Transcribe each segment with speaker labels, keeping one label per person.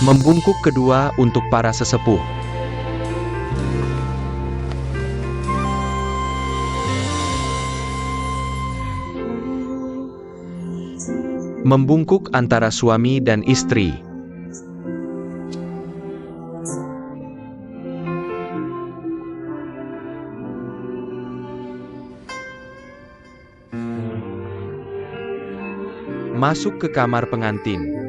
Speaker 1: Membungkuk kedua untuk para sesepuh. Membungkuk antara suami dan istri. Masuk ke kamar pengantin.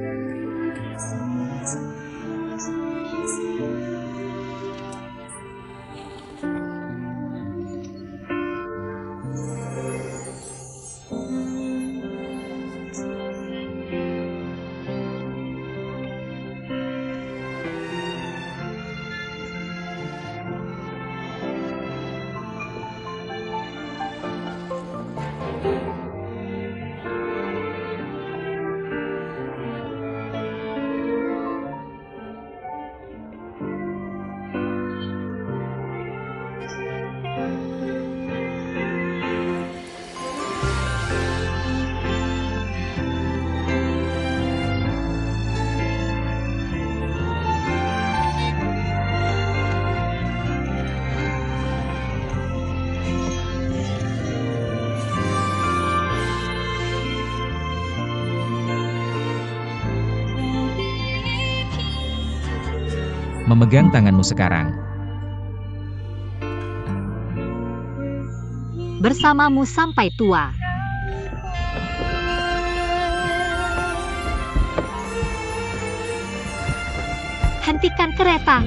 Speaker 2: Memegang tanganmu sekarang.
Speaker 3: Bersamamu sampai tua. Hentikan kereta.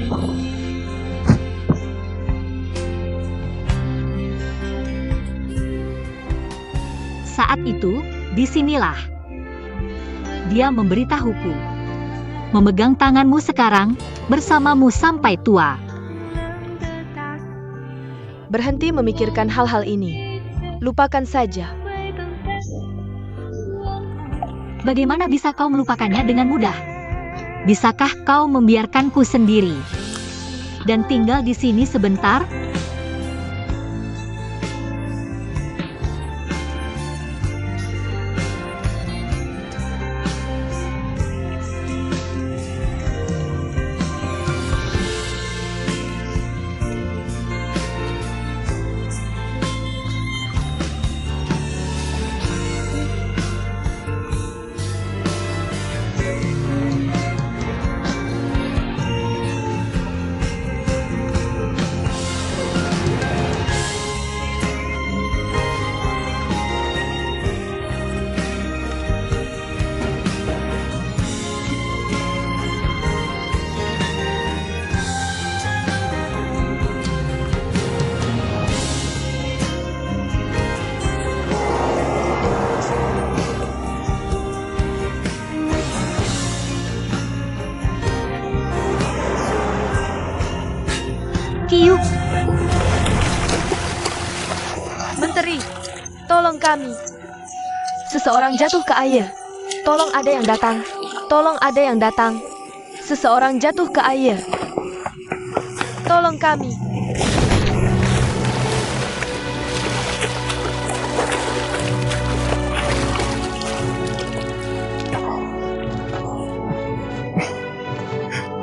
Speaker 3: Saat itu, disinilah dia memberitahuku. Memegang tanganmu sekarang, bersamamu sampai tua.
Speaker 4: Berhenti memikirkan hal-hal ini. Lupakan saja.
Speaker 3: Bagaimana bisa kau melupakannya dengan mudah? Bisakah kau membiarkanku sendiri dan tinggal di sini sebentar? Kiuk,
Speaker 4: Menteri, tolong kami. Seseorang jatuh ke air. Tolong ada yang datang. Tolong ada yang datang. Seseorang jatuh ke air. Tolong kami.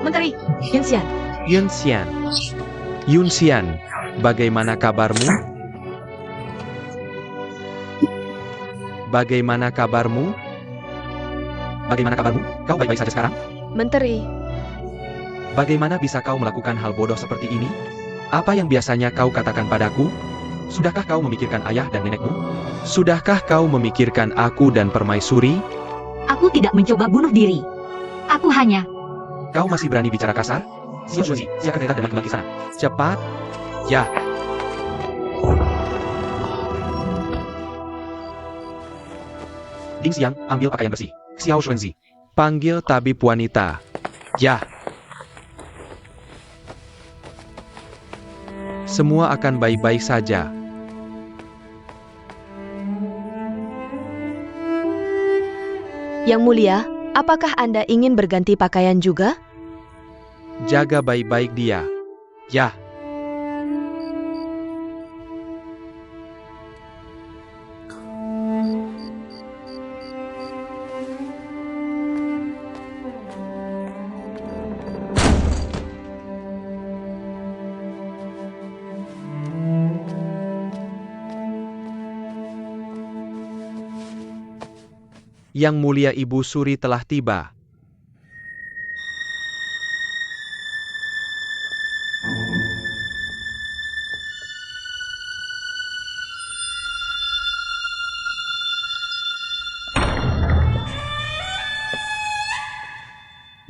Speaker 4: Menteri, Yunxian.
Speaker 1: Yunxian. Yunxian, bagaimana kabarmu? Bagaimana kabarmu? Bagaimana kabarmu? Kau baik-baik saja sekarang?
Speaker 4: Menteri,
Speaker 1: Bagaimana bisa kau melakukan hal bodoh seperti ini? Apa yang biasanya kau katakan padaku? Sudahkah kau memikirkan ayah dan nenekmu? Sudahkah kau memikirkan aku dan permaisuri?
Speaker 3: aku tidak mencoba bunuh diri. Aku hanya...
Speaker 1: Kau masih berani bicara kasar? Xiao Shunzi, siapkan kereta dan kembali ke sana. Cepat. Ya. Ding Xiang, ambil pakaian bersih. Xiao Shunzi. Panggil tabib wanita. Ya. Semua akan baik-baik saja.
Speaker 4: Yang Mulia, apakah Anda ingin berganti pakaian juga?
Speaker 1: Jaga baik-baik dia. Ya. Yang Mulia Ibu Suri telah tiba.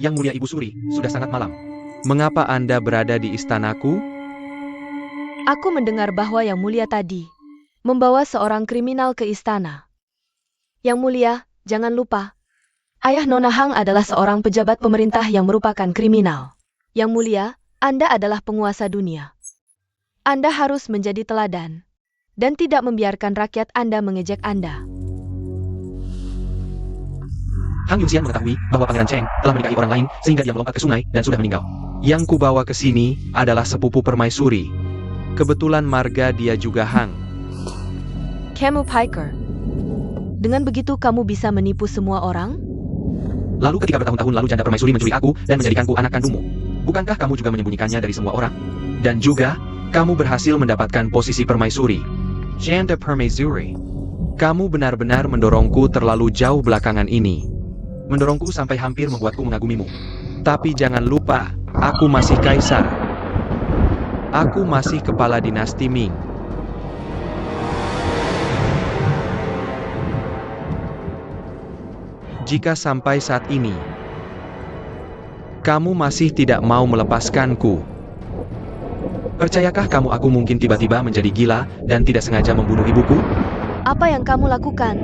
Speaker 1: Yang Mulia Ibu Suri, sudah sangat malam. Mengapa Anda berada di istanaku?
Speaker 4: Aku mendengar bahwa Yang Mulia tadi membawa seorang kriminal ke istana. Yang Mulia, jangan lupa. Ayah Nona Hang adalah seorang pejabat pemerintah yang merupakan kriminal. Yang Mulia, Anda adalah penguasa dunia. Anda harus menjadi teladan dan tidak membiarkan rakyat Anda mengejek Anda.
Speaker 1: Hang Yunxian mengetahui bahwa Pangeran Cheng telah menikahi orang lain sehingga dia melompat ke sungai dan sudah meninggal. Yang kubawa ke sini adalah sepupu permaisuri. Kebetulan marga dia juga Hang.
Speaker 4: Kamu Piker. Dengan begitu kamu bisa menipu semua orang?
Speaker 1: Lalu ketika bertahun-tahun lalu janda permaisuri mencuri aku dan menjadikanku anak kandungmu. Bukankah kamu juga menyembunyikannya dari semua orang? Dan juga, kamu berhasil mendapatkan posisi permaisuri. Janda permaisuri. Kamu benar-benar mendorongku terlalu jauh belakangan ini. Mendorongku sampai hampir membuatku mengagumimu. Tapi jangan lupa, aku masih kaisar. Aku masih kepala dinasti Ming. Jika sampai saat ini, kamu masih tidak mau melepaskanku, percayakah kamu aku mungkin tiba-tiba menjadi gila dan tidak sengaja membunuh ibuku?
Speaker 4: Apa yang kamu lakukan?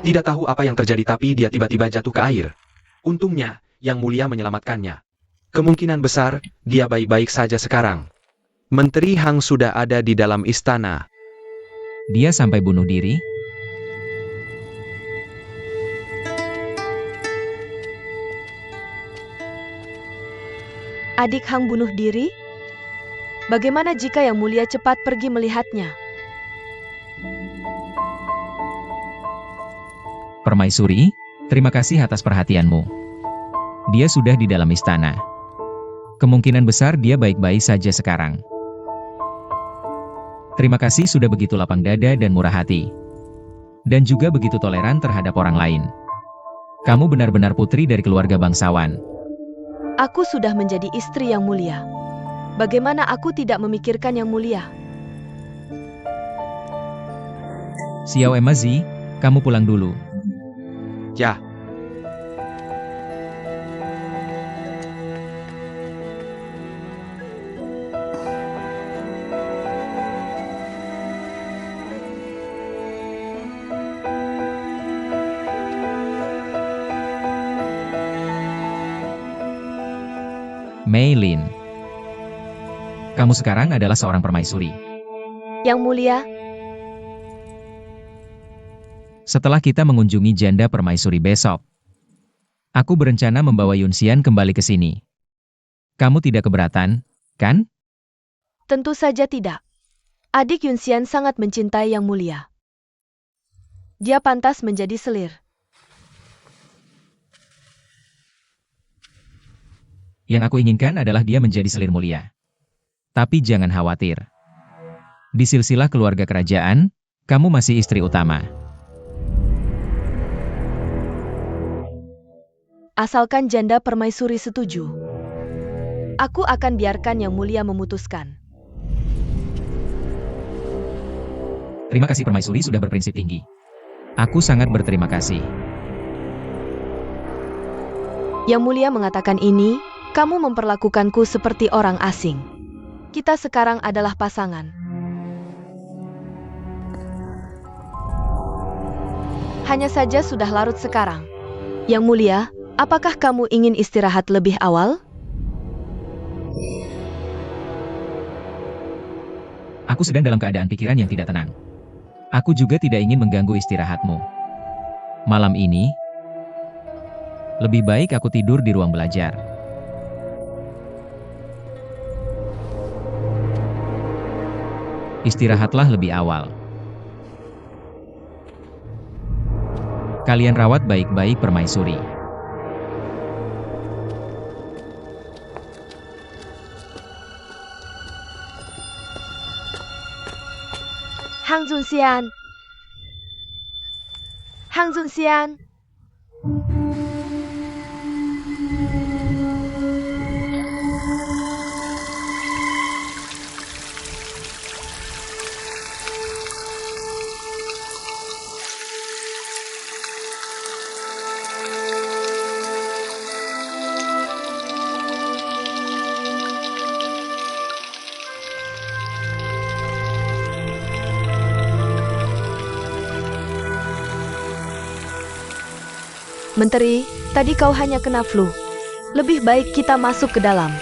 Speaker 1: Tidak tahu apa yang terjadi tapi dia tiba-tiba jatuh ke air. Untungnya, Yang Mulia menyelamatkannya. Kemungkinan besar, dia baik-baik saja sekarang. Menteri Hang sudah ada di dalam istana.
Speaker 2: Dia sampai bunuh diri?
Speaker 4: Adik Hang bunuh diri? Bagaimana jika Yang Mulia cepat pergi melihatnya?
Speaker 2: Permaisuri, terima kasih atas perhatianmu. Dia sudah di dalam istana. Kemungkinan besar dia baik-baik saja sekarang. Terima kasih sudah begitu lapang dada dan murah hati. Dan juga begitu toleran terhadap orang lain. Kamu benar-benar putri dari keluarga bangsawan.
Speaker 4: Aku sudah menjadi istri Yang Mulia. Bagaimana aku tidak memikirkan Yang Mulia?
Speaker 2: Xiao Emazi, kamu pulang dulu.
Speaker 1: Ya.
Speaker 2: Mei Lin. Kamu sekarang adalah seorang permaisuri.
Speaker 4: Yang Mulia,
Speaker 2: Setelah kita mengunjungi janda permaisuri besok, aku berencana membawa Yunxian kembali ke sini. Kamu tidak keberatan, kan?
Speaker 4: tentu saja tidak. Adik Yunxian sangat mencintai Yang Mulia. Dia pantas menjadi selir.
Speaker 2: Yang aku inginkan adalah dia menjadi selir mulia. Tapi jangan khawatir. Di silsilah keluarga kerajaan, kamu masih istri utama.
Speaker 4: Asalkan janda permaisuri setuju. Aku akan biarkan Yang Mulia memutuskan.
Speaker 2: Terima kasih permaisuri sudah berprinsip tinggi. Aku sangat berterima kasih.
Speaker 4: Yang Mulia mengatakan ini, kamu memperlakukanku seperti orang asing. Kita sekarang adalah pasangan. Hanya saja sudah larut sekarang. Yang Mulia, apakah kamu ingin istirahat lebih awal?
Speaker 2: Aku sedang dalam keadaan pikiran yang tidak tenang. Aku juga tidak ingin mengganggu istirahatmu. Malam ini, lebih baik aku tidur di ruang belajar. Istirahatlah lebih awal. Kalian rawat baik-baik permaisuri.
Speaker 4: Hang Zunxian. Hang Zunxian. Menteri, tadi kau hanya kena flu. Lebih baik kita masuk ke dalam.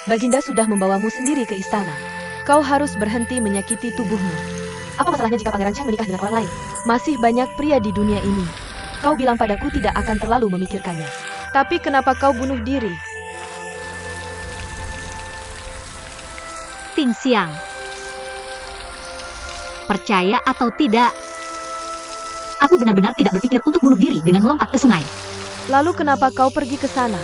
Speaker 4: Baginda sudah membawamu sendiri ke istana. Kau harus berhenti menyakiti tubuhmu. Apa masalahnya jika Pangeran Chang menikah dengan orang lain? Masih banyak pria di dunia ini. Kau bilang padaku tidak akan terlalu memikirkannya. Tapi kenapa kau bunuh diri?
Speaker 3: Ting Xiang. Percaya atau tidak, aku benar-benar tidak berpikir untuk bunuh diri dengan melompat ke sungai.
Speaker 4: Lalu kenapa kau pergi ke sana?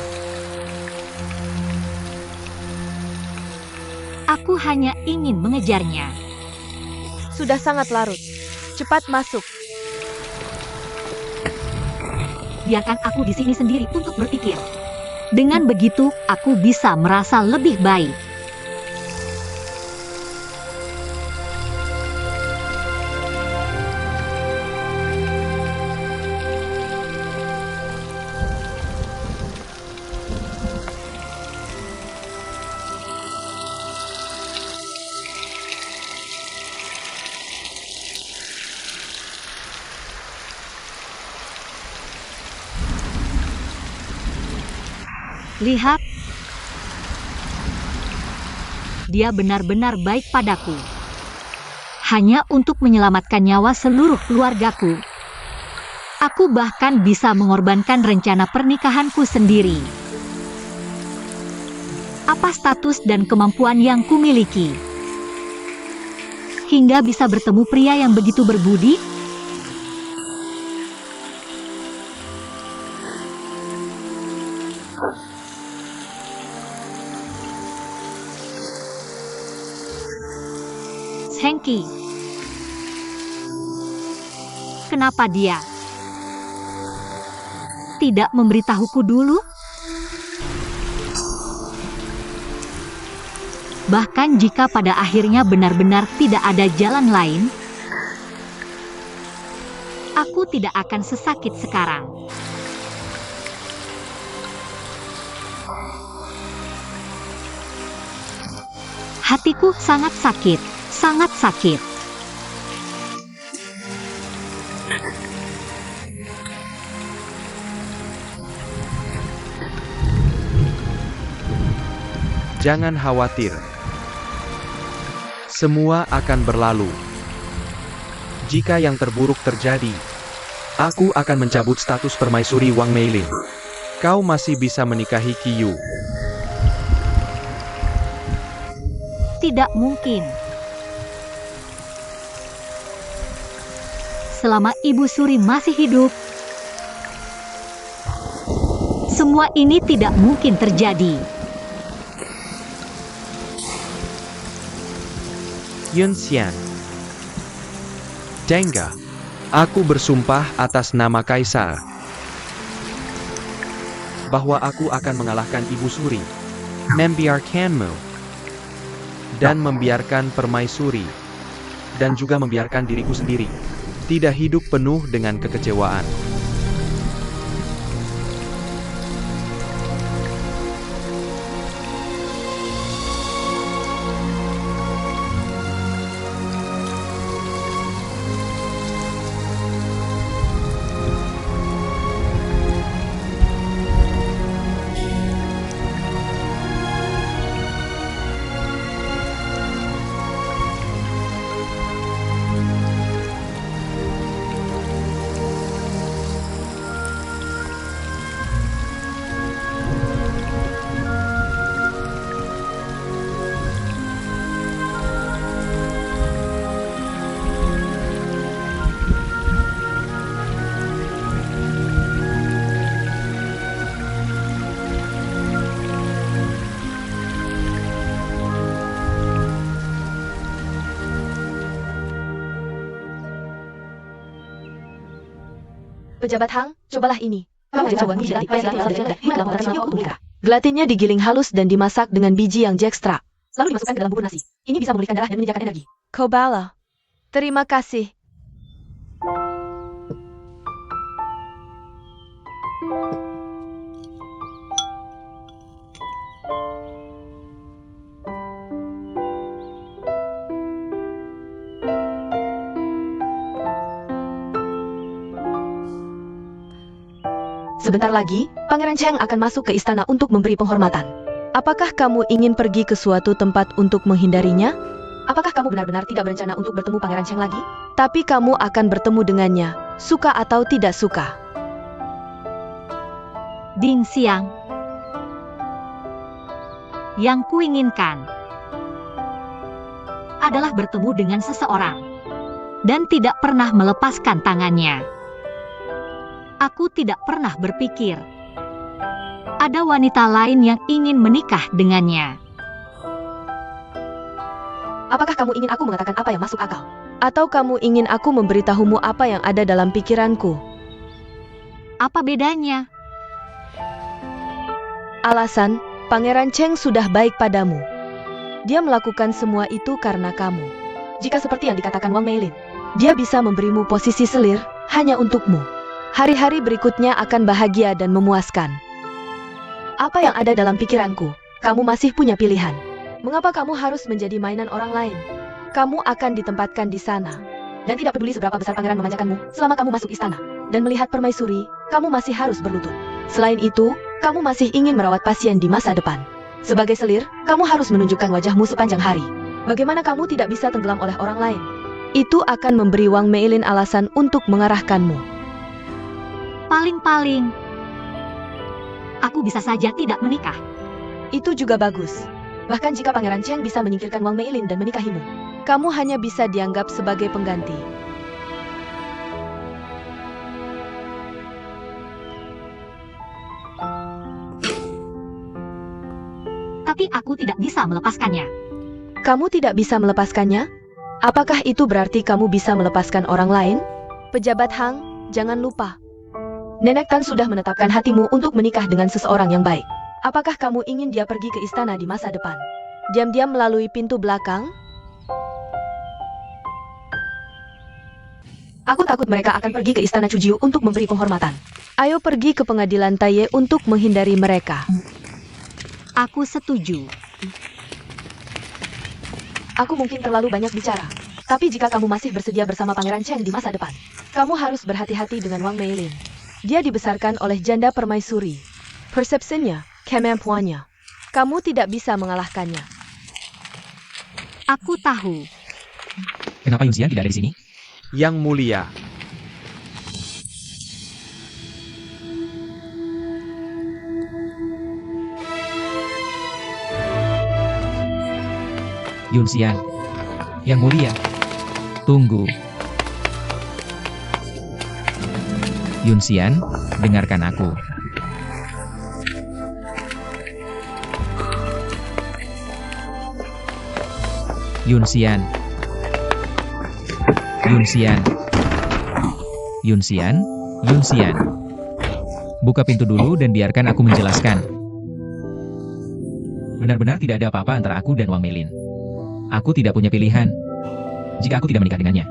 Speaker 3: Aku hanya ingin mengejarnya.
Speaker 4: Sudah sangat larut. Cepat masuk.
Speaker 3: Biarkan aku di sini sendiri untuk berpikir. Dengan begitu, aku bisa merasa lebih baik. Lihat, dia benar-benar baik padaku. Hanya untuk menyelamatkan nyawa seluruh keluargaku. Aku bahkan bisa mengorbankan rencana pernikahanku sendiri. Apa status dan kemampuan yang kumiliki? Hingga bisa bertemu pria yang begitu berbudi? Hengki. Kenapa dia tidak memberitahuku dulu? Bahkan jika pada akhirnya benar-benar tidak ada jalan lain, aku tidak akan sesakit sekarang. Hatiku sangat sakit. Sangat sakit.
Speaker 1: Jangan khawatir. Semua akan berlalu. Jika yang terburuk terjadi, aku akan mencabut status permaisuri Wang Meilin. Kau masih bisa menikahi Qiyu.
Speaker 3: Tidak mungkin. Selama Ibu Suri masih hidup, semua ini tidak mungkin terjadi.
Speaker 1: Yun Xian. Dengga. Aku bersumpah atas nama Kaisar bahwa aku akan mengalahkan Ibu Suri, membiarkanmu, dan membiarkan permaisuri, dan juga membiarkan diriku sendiri tidak hidup penuh dengan kekecewaan.
Speaker 4: Pejabat Hang, cobalah ini. Gelatinnya digiling halus dan dimasak dengan biji yang jekstra.
Speaker 3: Lalu dimasukkan ke dalam bubur nasi. Ini bisa memulihkan darah dan menyediakan energi.
Speaker 4: Kobala. Terima kasih. Sebentar lagi, Pangeran Cheng akan masuk ke istana untuk memberi penghormatan. Apakah kamu ingin pergi ke suatu tempat untuk menghindarinya?
Speaker 3: Apakah kamu benar-benar tidak berencana untuk bertemu Pangeran Cheng lagi?
Speaker 4: Tapi kamu akan bertemu dengannya, suka atau tidak suka.
Speaker 3: Ding Xiang. Yang kuinginkan adalah bertemu dengan seseorang dan tidak pernah melepaskan tangannya. Aku tidak pernah berpikir ada wanita lain yang ingin menikah dengannya.
Speaker 4: Apakah kamu ingin aku mengatakan apa yang masuk akal? Atau kamu ingin aku memberitahumu apa yang ada dalam pikiranku?
Speaker 3: Apa bedanya?
Speaker 4: Alasan, Pangeran Cheng sudah baik padamu. Dia melakukan semua itu karena kamu.
Speaker 3: Jika seperti yang dikatakan Wang Meilin,
Speaker 4: dia bisa memberimu posisi selir hanya untukmu. Hari-hari berikutnya akan bahagia dan memuaskan. Apa yang ada dalam pikiranku? Kamu masih punya pilihan. Mengapa kamu harus menjadi mainan orang lain? Kamu akan ditempatkan di sana.
Speaker 3: Dan tidak peduli seberapa besar pangeran memanjakanmu, selama kamu masuk istana
Speaker 4: dan melihat permaisuri, kamu masih harus berlutut. Selain itu, kamu masih ingin merawat pasien di masa depan. Sebagai selir, kamu harus menunjukkan wajahmu sepanjang hari. Bagaimana kamu tidak bisa tenggelam oleh orang lain? Itu akan memberi Wang Meilin alasan untuk mengarahkanmu.
Speaker 3: Paling-paling aku bisa saja tidak menikah.
Speaker 4: Itu juga bagus.
Speaker 3: Bahkan jika Pangeran Cheng bisa menyingkirkan Wang Meilin dan menikahimu,
Speaker 4: kamu hanya bisa dianggap sebagai pengganti.
Speaker 3: Tapi aku tidak bisa melepaskannya.
Speaker 4: Kamu tidak bisa melepaskannya? Apakah itu berarti kamu bisa melepaskan orang lain? Pejabat Hang, jangan lupa. Nenek Tan sudah menetapkan hatimu untuk menikah dengan seseorang yang baik. Apakah kamu ingin dia pergi ke istana di masa depan? Diam-diam melalui pintu belakang?
Speaker 3: Aku takut mereka akan pergi ke istana Cujiu untuk memberi penghormatan.
Speaker 4: Ayo pergi ke pengadilan Taiye untuk menghindari mereka.
Speaker 3: Aku setuju. Aku mungkin terlalu banyak bicara. Tapi jika kamu masih bersedia bersama Pangeran Cheng di masa depan, kamu harus berhati-hati dengan Wang Meilin.
Speaker 4: Dia dibesarkan oleh janda permaisuri. Persepsinya, kemampuannya. Kamu tidak bisa mengalahkannya.
Speaker 3: Aku tahu.
Speaker 2: Kenapa Yun Xian tidak ada di sini?
Speaker 1: Yang mulia.
Speaker 2: Yun Xian. Yang mulia. Tunggu. Yun Xian, dengarkan aku. Yun Xian. Yun Xian. Yun Xian. Yun Xian. Buka pintu dulu dan biarkan aku menjelaskan. Benar-benar tidak ada apa-apa antara aku dan Wang Meilin. Aku tidak punya pilihan. Jika aku tidak menikah dengannya,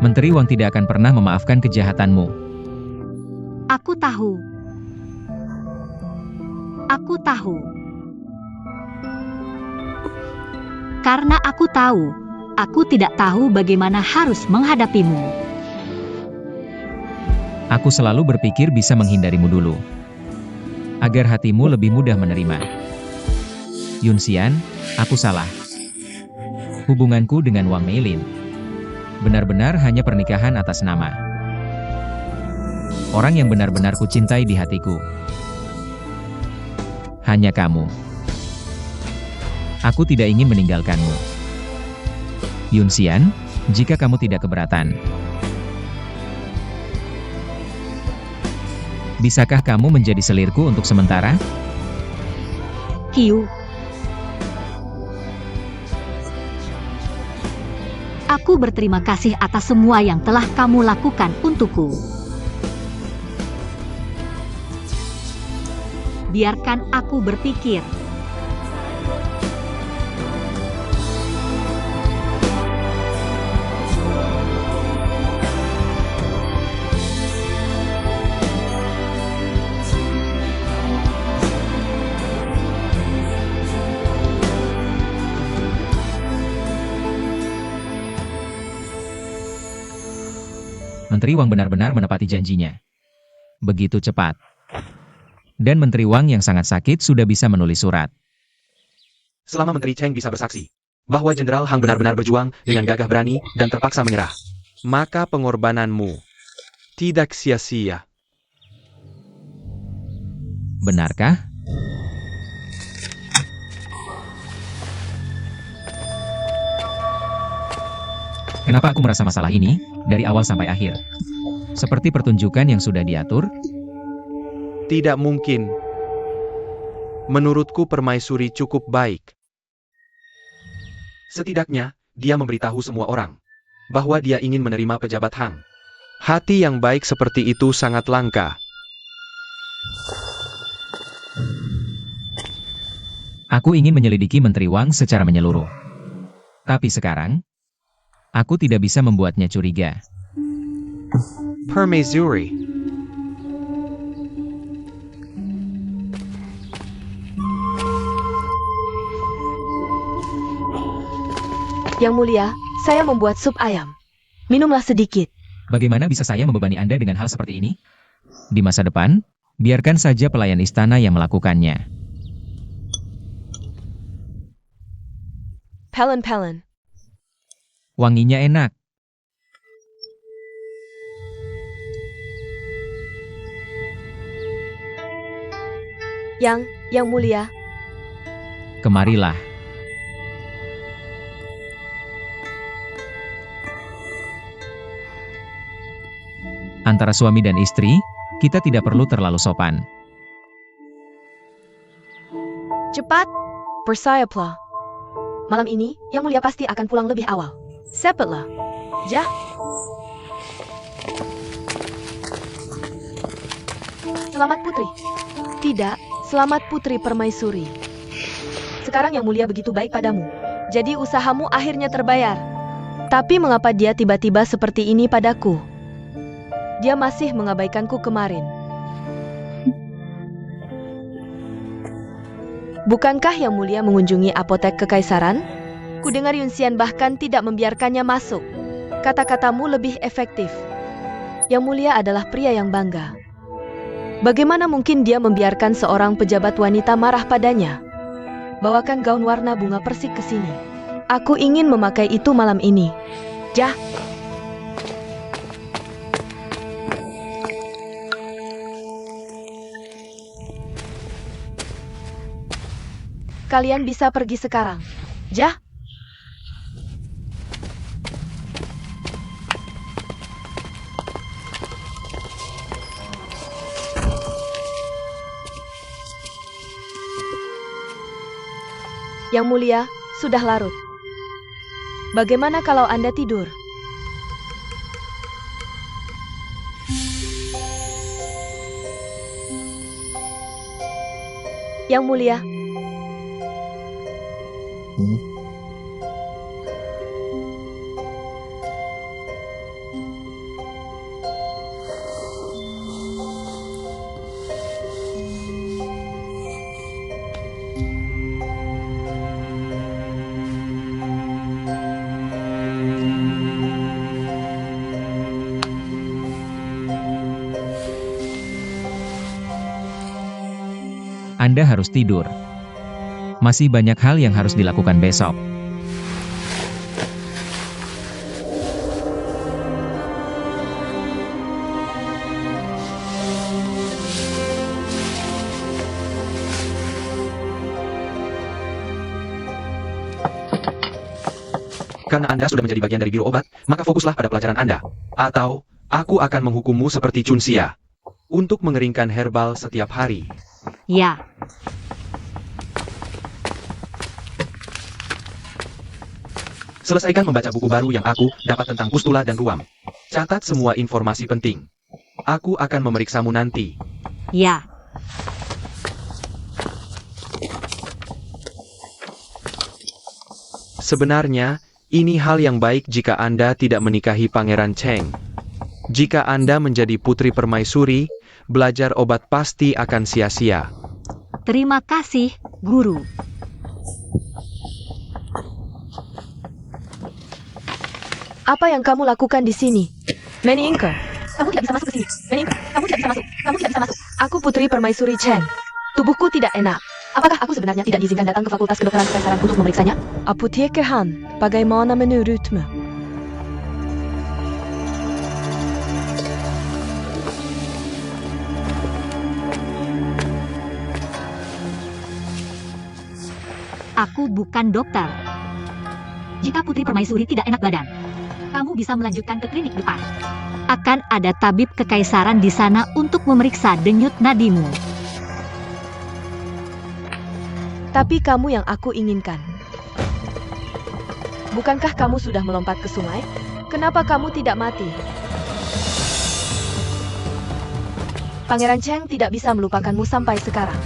Speaker 2: Menteri Wang tidak akan pernah memaafkan kejahatanmu.
Speaker 3: Aku tahu. Aku tahu. Karena aku tahu, aku tidak tahu bagaimana harus menghadapimu.
Speaker 2: Aku selalu berpikir bisa menghindarimu dulu, agar hatimu lebih mudah menerima. Yun Xian, aku salah. Hubunganku dengan Wang Meilin benar-benar hanya pernikahan atas nama. Orang yang benar-benar kucintai di hatiku hanya kamu. Aku tidak ingin meninggalkanmu. Yun Xian, jika kamu tidak keberatan, bisakah kamu menjadi selirku untuk sementara?
Speaker 3: Kiu. Aku berterima kasih atas semua yang telah kamu lakukan untukku. biarkan aku berpikir.
Speaker 2: Menteri Wang benar-benar menepati janjinya. Begitu cepat. Dan Menteri Wang yang sangat sakit sudah bisa menulis surat.
Speaker 1: Selama Menteri Cheng bisa bersaksi bahwa Jenderal Hang benar-benar berjuang dengan gagah berani dan terpaksa menyerah, maka pengorbananmu tidak sia-sia.
Speaker 2: Benarkah? Kenapa aku merasa masalah ini dari awal sampai akhir? Seperti pertunjukan yang sudah diatur.
Speaker 1: Tidak mungkin. Menurutku permaisuri cukup baik. Setidaknya, dia memberitahu semua orang bahwa dia ingin menerima pejabat Hang. Hati yang baik seperti itu sangat langka.
Speaker 2: Aku ingin menyelidiki Menteri Wang secara menyeluruh. Tapi sekarang, aku tidak bisa membuatnya curiga.
Speaker 1: Permaisuri.
Speaker 4: Yang mulia, saya membuat sup ayam. Minumlah sedikit.
Speaker 2: Bagaimana bisa saya membebani Anda dengan hal seperti ini? Di masa depan, biarkan saja pelayan istana yang melakukannya.
Speaker 4: Pelen-pelen.
Speaker 2: Wanginya enak.
Speaker 4: Yang mulia.
Speaker 2: Kemarilah. Antara suami dan istri, kita tidak perlu terlalu sopan.
Speaker 4: Cepat. Bersiaplah. Malam ini, Yang Mulia pasti akan pulang lebih awal. Cepatlah. Jah. Selamat Putri. Tidak, selamat Putri Permaisuri. Sekarang Yang Mulia begitu baik padamu. Jadi usahamu akhirnya terbayar. Tapi mengapa dia tiba-tiba seperti ini padaku? Dia masih mengabaikanku kemarin. Bukankah Yang Mulia mengunjungi apotek kekaisaran? Kudengar Yunxian bahkan tidak membiarkannya masuk. Kata-katamu lebih efektif. Yang Mulia adalah pria yang bangga. Bagaimana mungkin dia membiarkan seorang pejabat wanita marah padanya? Bawakan gaun warna bunga persik ke sini. Aku ingin memakai itu malam ini. Jah. Kalian bisa pergi sekarang. Jah. Yang Mulia, sudah larut. Bagaimana kalau Anda tidur? Yang Mulia.
Speaker 2: Anda harus tidur. Masih banyak hal yang harus dilakukan besok.
Speaker 1: Karena Anda sudah menjadi bagian dari biro obat, maka fokuslah pada pelajaran Anda. Atau, aku akan menghukummu seperti Chunxia. Untuk mengeringkan herbal setiap hari.
Speaker 3: Ya.
Speaker 1: Selesaikan membaca buku baru yang aku dapat tentang pustula dan ruam. Catat semua informasi penting. Aku akan memeriksamu nanti.
Speaker 3: Ya.
Speaker 1: Sebenarnya, ini hal yang baik jika Anda tidak menikahi Pangeran Cheng. Jika Anda menjadi putri permaisuri, belajar obat pasti akan sia-sia.
Speaker 3: Terima kasih, Guru.
Speaker 4: Apa yang kamu lakukan di sini? Meningke.
Speaker 3: Kamu tidak bisa masuk ke sini. Meningkat, kamu tidak bisa masuk. Kamu tidak bisa masuk.
Speaker 4: Aku putri permaisuri Chen. Tubuhku tidak enak.
Speaker 3: Apakah aku sebenarnya tidak diizinkan datang ke Fakultas Kedokteran Kekaisaran untuk memeriksanya?
Speaker 4: Apoteker Han, bagaimana menurutmu?
Speaker 3: Aku bukan dokter. Jika putri permaisuri tidak enak badan, kamu bisa melanjutkan ke klinik depan. Akan ada tabib kekaisaran di sana untuk memeriksa denyut nadimu.
Speaker 4: Tapi kamu yang aku inginkan. Bukankah kamu sudah melompat ke sungai? Kenapa kamu tidak mati? Pangeran Cheng tidak bisa melupakanmu sampai sekarang.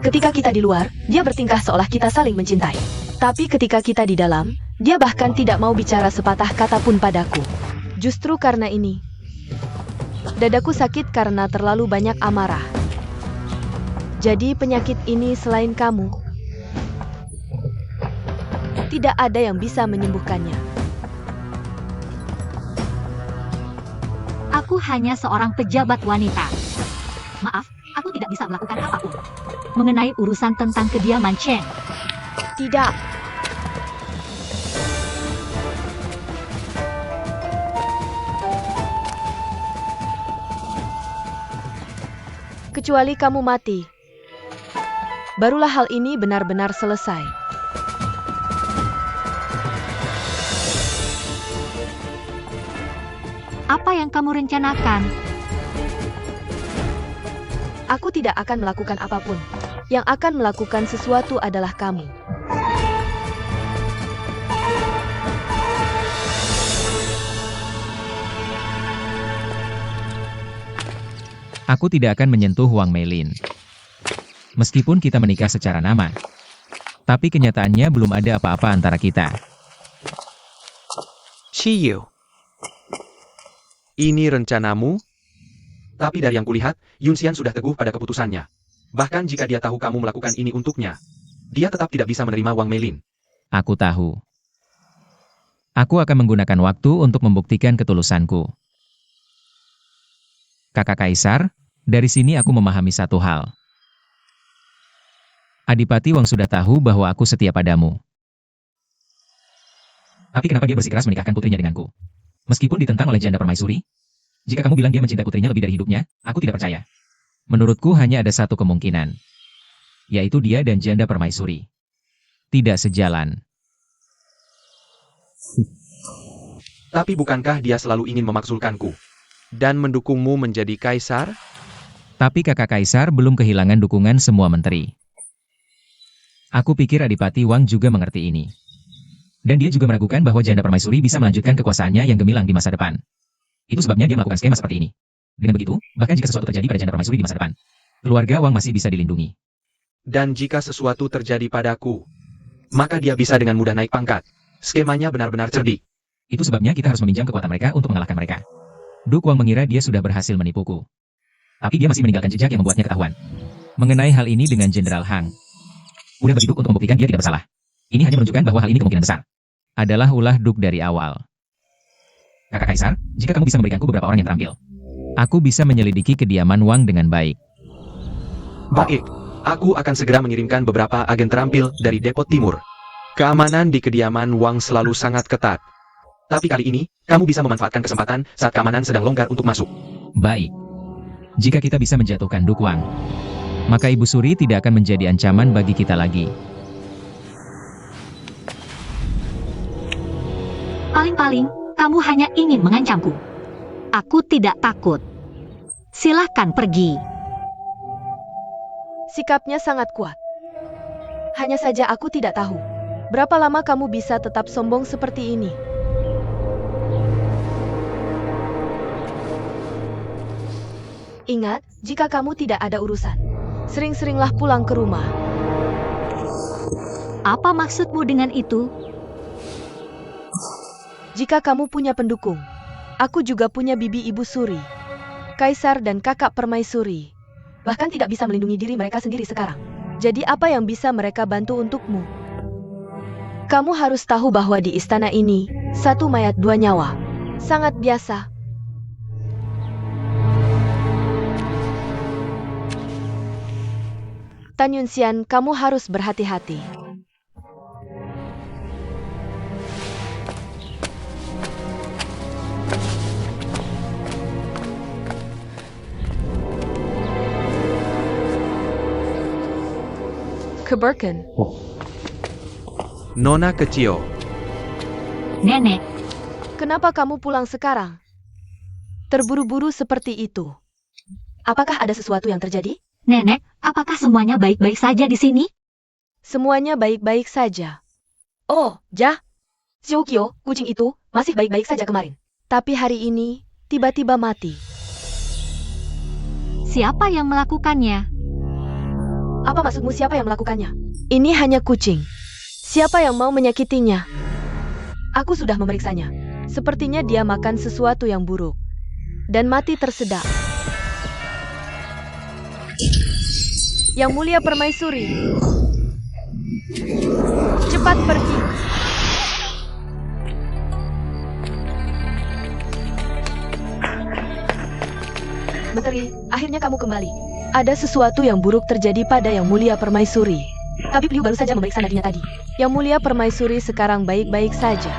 Speaker 4: Ketika kita di luar, dia bertingkah seolah kita saling mencintai. Tapi ketika kita di dalam, dia bahkan tidak mau bicara sepatah kata pun padaku. Justru karena ini, dadaku sakit karena terlalu banyak amarah. Jadi penyakit ini selain kamu, tidak ada yang bisa menyembuhkannya.
Speaker 3: Aku hanya seorang pejabat wanita. Maaf, aku tidak bisa melakukan apapun mengenai urusan tentang kediaman Cheng.
Speaker 4: Tidak. Kecuali kamu mati. Barulah hal ini benar-benar selesai.
Speaker 3: Apa yang kamu rencanakan?
Speaker 4: Aku tidak akan melakukan apapun. Yang akan melakukan sesuatu adalah kamu.
Speaker 2: Aku tidak akan menyentuh Wang Meilin. Meskipun kita menikah secara nama. Tapi kenyataannya belum ada apa-apa antara kita.
Speaker 1: Shiyu. Ini rencanamu? Tapi dari yang kulihat, Yunxian sudah teguh pada keputusannya. Bahkan jika dia tahu kamu melakukan ini untuknya, dia tetap tidak bisa menerima Wang Meilin.
Speaker 2: Aku tahu. Aku akan menggunakan waktu untuk membuktikan ketulusanku. Kakak Kaisar, dari sini aku memahami satu hal. Adipati Wang sudah tahu bahwa aku setia padamu. Tapi kenapa dia bersikeras menikahkan putrinya denganku? Meskipun ditentang oleh janda permaisuri? Jika kamu bilang dia mencintai putrinya lebih dari hidupnya, aku tidak percaya. Menurutku hanya ada satu kemungkinan. Yaitu dia dan janda permaisuri. Tidak sejalan.
Speaker 1: Tapi bukankah dia selalu ingin memakzulkanku? Dan mendukungmu menjadi kaisar?
Speaker 2: Tapi kakak Kaisar belum kehilangan dukungan semua menteri. Aku pikir Adipati Wang juga mengerti ini. Dan dia juga meragukan bahwa janda permaisuri bisa melanjutkan kekuasaannya yang gemilang di masa depan. Itu sebabnya dia melakukan skema seperti ini. Dengan begitu, bahkan jika sesuatu terjadi pada janda permaisuri di masa depan, keluarga Wang masih bisa dilindungi.
Speaker 1: Dan jika sesuatu terjadi padaku, maka dia bisa dengan mudah naik pangkat. Skemanya benar-benar cerdik.
Speaker 2: Itu sebabnya kita harus meminjam kekuatan mereka untuk mengalahkan mereka. Duk Wang mengira dia sudah berhasil menipuku. Tapi dia masih meninggalkan jejak yang membuatnya ketahuan. Mengenai hal ini dengan Jenderal Hang. Udah bagi Duk untuk membuktikan dia tidak bersalah. Ini hanya menunjukkan bahwa hal ini kemungkinan besar. Adalah ulah Duk dari awal. Kakak Kaisar, jika kamu bisa memberikanku beberapa orang yang terampil, aku bisa menyelidiki kediaman Wang dengan baik.
Speaker 1: Baik, aku akan segera mengirimkan beberapa agen terampil dari Depot Timur. Keamanan di kediaman Wang selalu sangat ketat. Tapi kali ini, kamu bisa memanfaatkan kesempatan saat keamanan sedang longgar untuk masuk.
Speaker 2: Baik. Jika kita bisa menjatuhkan Duk Wang, maka Ibu Suri tidak akan menjadi ancaman bagi kita lagi.
Speaker 3: Paling-paling, kamu hanya ingin mengancamku. Aku tidak takut. Silahkan pergi.
Speaker 4: Sikapnya sangat kuat. Hanya saja aku tidak tahu. Berapa lama kamu bisa tetap sombong seperti ini? Ingat, jika kamu tidak ada urusan, sering-seringlah pulang ke rumah.
Speaker 3: Apa maksudmu dengan itu?
Speaker 4: Jika kamu punya pendukung, aku juga punya bibi ibu suri, kaisar dan kakak permaisuri. Bahkan tidak bisa melindungi diri mereka sendiri sekarang. Jadi apa yang bisa mereka bantu untukmu? Kamu harus tahu bahwa di istana ini, 1 mayat 2 nyawa. Sangat biasa. Tan Yunxian, kamu harus berhati-hati. Keberkan.
Speaker 1: Nona kecil,
Speaker 3: Nenek,
Speaker 4: Kenapa kamu pulang sekarang? Terburu-buru seperti itu. Apakah ada sesuatu yang terjadi?
Speaker 3: Nenek, apakah semuanya baik-baik saja di sini?
Speaker 4: Semuanya baik-baik saja. Oh, Jah. Xiaokyo, kucing itu, masih baik-baik saja kemarin. Tapi hari ini, tiba-tiba mati.
Speaker 3: Siapa yang melakukannya?
Speaker 4: Apa maksudmu siapa yang melakukannya? Ini hanya kucing. Siapa yang mau menyakitinya? Aku sudah memeriksanya. Sepertinya dia makan sesuatu yang buruk. Dan mati tersedak. Yang Mulia Permaisuri. Cepat pergi. Menteri, akhirnya kamu kembali. Ada sesuatu yang buruk terjadi pada Yang Mulia Permaisuri. Tapi Liu baru saja memeriksa nadinya tadi. Yang Mulia Permaisuri sekarang baik-baik saja.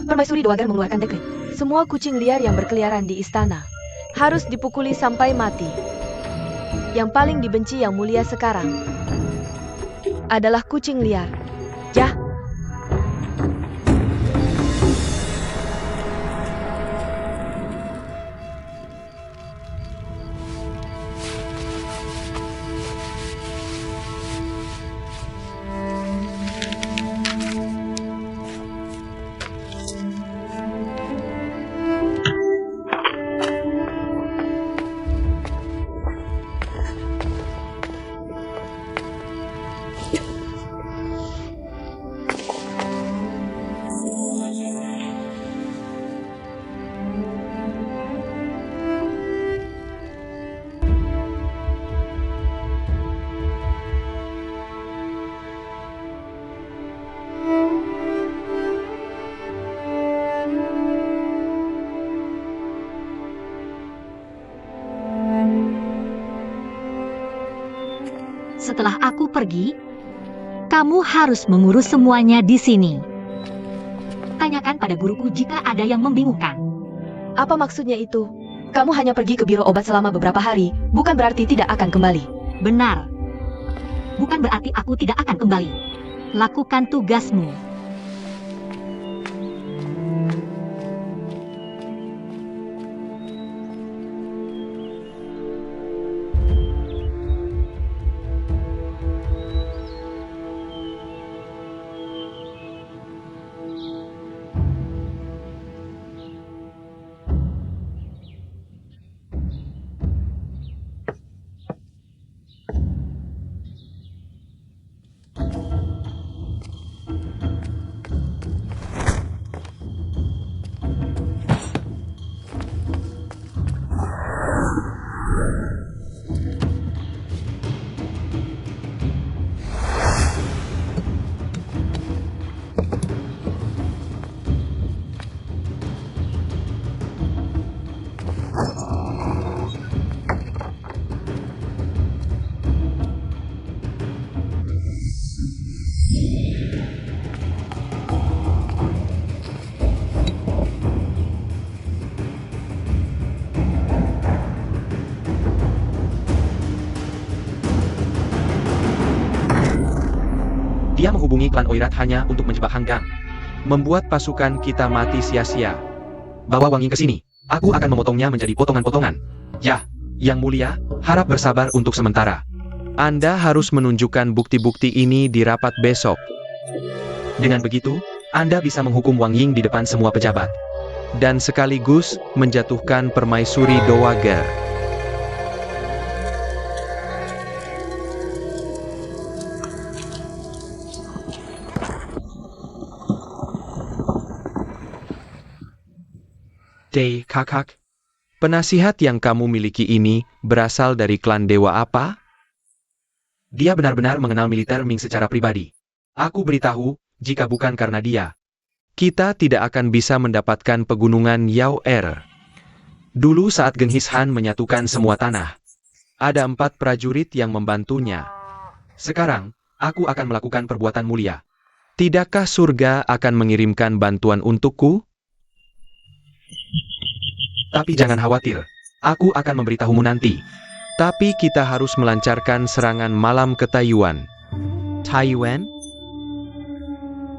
Speaker 4: Permaisuri Dowager mengeluarkan dekret. Semua kucing liar yang berkeliaran di istana harus dipukuli sampai mati. Yang paling dibenci Yang Mulia sekarang adalah kucing liar. Jah.
Speaker 3: Setelah aku pergi, kamu harus mengurus semuanya di sini. Tanyakan pada guruku jika ada yang membingungkan.
Speaker 4: Apa maksudnya itu? Kamu hanya pergi ke biro obat selama beberapa hari, bukan berarti tidak akan kembali.
Speaker 3: Benar. Bukan berarti aku tidak akan kembali. Lakukan tugasmu.
Speaker 1: Dia menghubungi klan Oirat hanya untuk menjebak Hang Gang. Membuat pasukan kita mati sia-sia. Bawa Wang Ying ke sini. Aku akan memotongnya menjadi potongan-potongan. Ya, Yang Mulia, harap bersabar untuk sementara. Anda harus menunjukkan bukti-bukti ini di rapat besok. Dengan begitu, Anda bisa menghukum Wang Ying di depan semua pejabat. Dan sekaligus menjatuhkan Permaisuri Dowager. Dei kakak, penasihat yang kamu miliki ini berasal dari klan dewa apa? Dia benar-benar mengenal militer Ming secara pribadi. Aku beritahu, jika bukan karena dia, kita tidak akan bisa mendapatkan pegunungan Yao Er. Dulu saat Genghis Han menyatukan semua tanah, ada 4 prajurit yang membantunya. Sekarang, aku akan melakukan perbuatan mulia. Tidakkah surga akan mengirimkan bantuan untukku? Tapi jangan khawatir, aku akan memberitahumu nanti. Tapi kita harus melancarkan serangan malam ke Taiyuan. Taiyuan?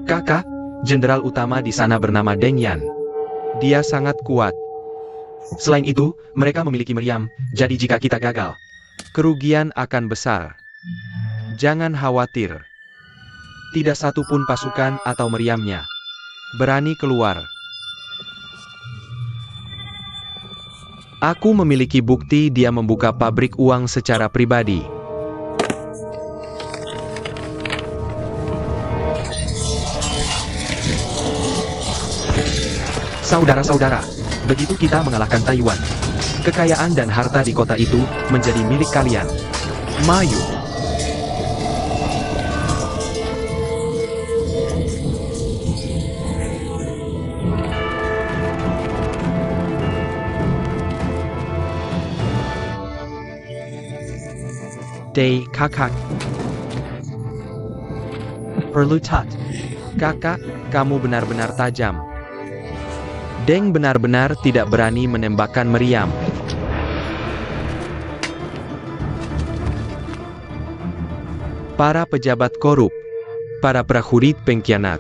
Speaker 1: Kakak, jenderal utama di sana bernama Deng Yan. Dia sangat kuat. Selain itu, mereka memiliki meriam, jadi jika kita gagal, kerugian akan besar. Jangan khawatir. Tidak satu pun pasukan atau meriamnya berani keluar. Aku memiliki bukti dia membuka pabrik uang secara pribadi. Saudara-saudara, begitu kita mengalahkan Taiyuan, kekayaan dan harta di kota itu menjadi milik kalian. Mayu. Dei kakak. Perlutat. Kakak, kamu benar-benar tajam. Deng benar-benar tidak berani menembakkan meriam. Para pejabat korup, para prajurit pengkhianat,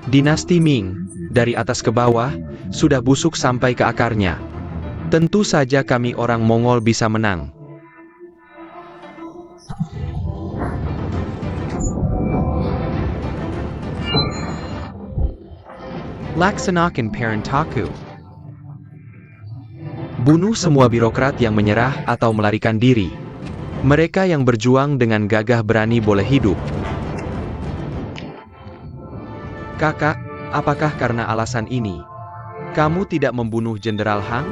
Speaker 1: dinasti Ming, dari atas ke bawah, sudah busuk sampai ke akarnya. Tentu saja kami orang Mongol bisa menang. Laksanakan Parentaku. Bunuh semua birokrat yang menyerah atau melarikan diri. Mereka yang berjuang dengan gagah berani boleh hidup. Kakak, apakah karena alasan ini kamu tidak membunuh Jenderal Hang?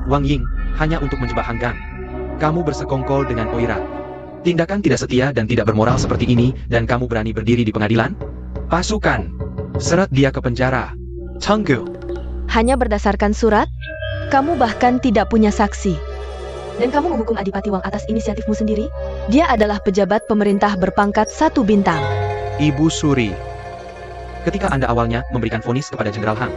Speaker 1: Wang Ying, hanya untuk menjebak Hang Gang, kamu bersekongkol dengan Oirat. Tindakan tidak setia dan tidak bermoral seperti ini, dan kamu berani berdiri di pengadilan? Pasukan, seret dia ke penjara. Tunggu.
Speaker 4: Hanya berdasarkan surat? Kamu bahkan tidak punya saksi. Dan kamu menghukum Adipati Wang atas inisiatifmu sendiri? Dia adalah pejabat pemerintah berpangkat 1 bintang.
Speaker 1: Ibu Suri, ketika Anda awalnya memberikan vonis kepada Jenderal Hang,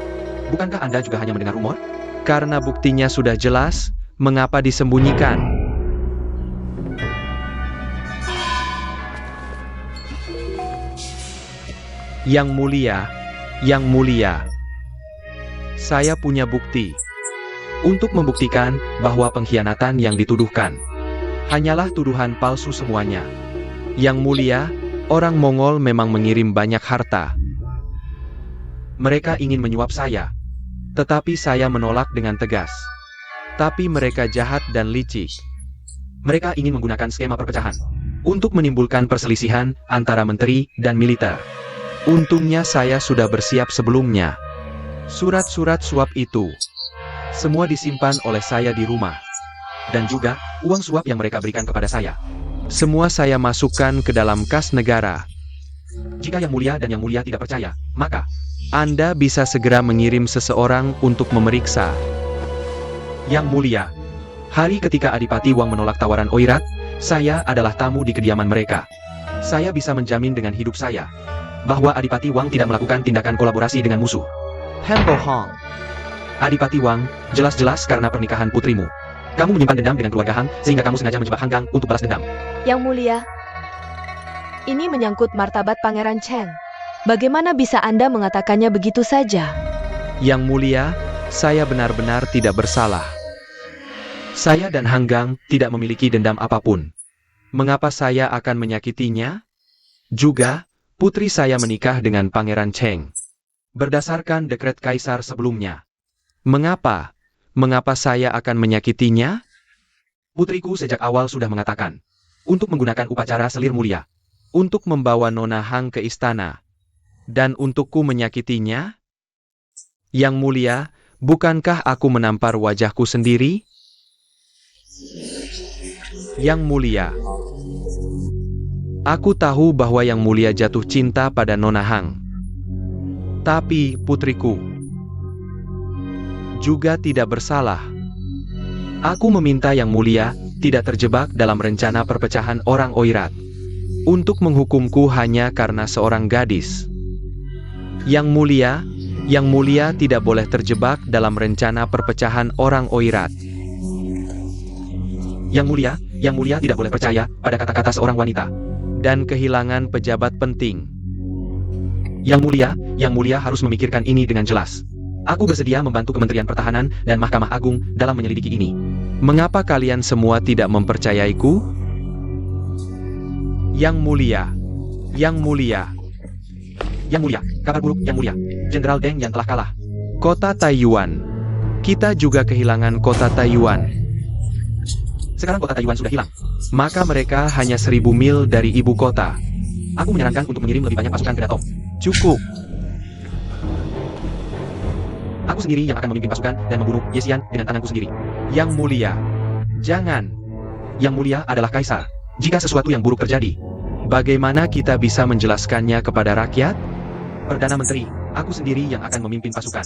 Speaker 1: bukankah Anda juga hanya mendengar rumor? Karena buktinya sudah jelas, mengapa disembunyikan? Yang mulia, saya punya bukti untuk membuktikan bahwa pengkhianatan yang dituduhkan hanyalah tuduhan palsu semuanya. Yang mulia, orang Mongol memang mengirim banyak harta. Mereka ingin menyuap saya, tetapi saya menolak dengan tegas. Tapi mereka jahat dan licik. Mereka ingin menggunakan skema perpecahan untuk menimbulkan perselisihan antara menteri dan militer. Untungnya saya sudah bersiap sebelumnya. Surat-surat suap itu semua disimpan oleh saya di rumah. Dan juga uang suap yang mereka berikan kepada saya, semua saya masukkan ke dalam kas negara. Jika Yang Mulia dan Yang Mulia tidak percaya, maka Anda bisa segera mengirim seseorang untuk memeriksa. Yang Mulia, hari ketika Adipati Wang menolak tawaran Oirat, saya adalah tamu di kediaman mereka. Saya bisa menjamin dengan hidup saya bahwa Adipati Wang tidak melakukan tindakan kolaborasi dengan musuh. Hempo Hong. Adipati Wang, jelas-jelas karena pernikahan putrimu. Kamu menyimpan dendam dengan keluarga Hang, sehingga kamu sengaja menjebak Hang Gang untuk balas dendam.
Speaker 4: Yang Mulia, ini menyangkut martabat Pangeran Chen. Bagaimana bisa Anda mengatakannya begitu saja?
Speaker 1: Yang Mulia, saya benar-benar tidak bersalah. Saya dan Hang Gang tidak memiliki dendam apapun. Mengapa saya akan menyakitinya? Juga, putri saya menikah dengan Pangeran Cheng berdasarkan dekret kaisar sebelumnya. Mengapa? Mengapa saya akan menyakitinya? Putriku sejak awal sudah mengatakan untuk menggunakan upacara selir mulia, untuk membawa Nona Hang ke istana, dan untukku menyakitinya? Yang mulia, bukankah aku menampar wajahku sendiri? Yang mulia, aku tahu bahwa Yang Mulia jatuh cinta pada Nona Hang. Tapi putriku juga tidak bersalah. Aku meminta Yang Mulia tidak terjebak dalam rencana perpecahan orang Oirat, untuk menghukumku hanya karena seorang gadis. Yang Mulia tidak boleh terjebak dalam rencana perpecahan orang Oirat. Yang Mulia tidak boleh percaya pada kata-kata seorang wanita, dan kehilangan pejabat penting. Yang Mulia harus memikirkan ini dengan jelas. Aku bersedia membantu Kementerian Pertahanan dan Mahkamah Agung dalam menyelidiki ini. Mengapa kalian semua tidak mempercayaiku? Yang Mulia, kabar buruk Yang Mulia. Jenderal Deng yang telah kalah. Kota Taiyuan. Kita juga kehilangan kota Taiyuan. Sekarang kota Taiyuan sudah hilang. Maka mereka hanya 1000 mil dari ibu kota. Aku menyarankan untuk mengirim lebih banyak pasukan ke Datong. Cukup. Aku sendiri yang akan memimpin pasukan dan membunuh Yesian dengan tanganku sendiri. Yang Mulia, jangan. Yang Mulia adalah kaisar. Jika sesuatu yang buruk terjadi, bagaimana kita bisa menjelaskannya kepada rakyat? Perdana Menteri, aku sendiri yang akan memimpin pasukan.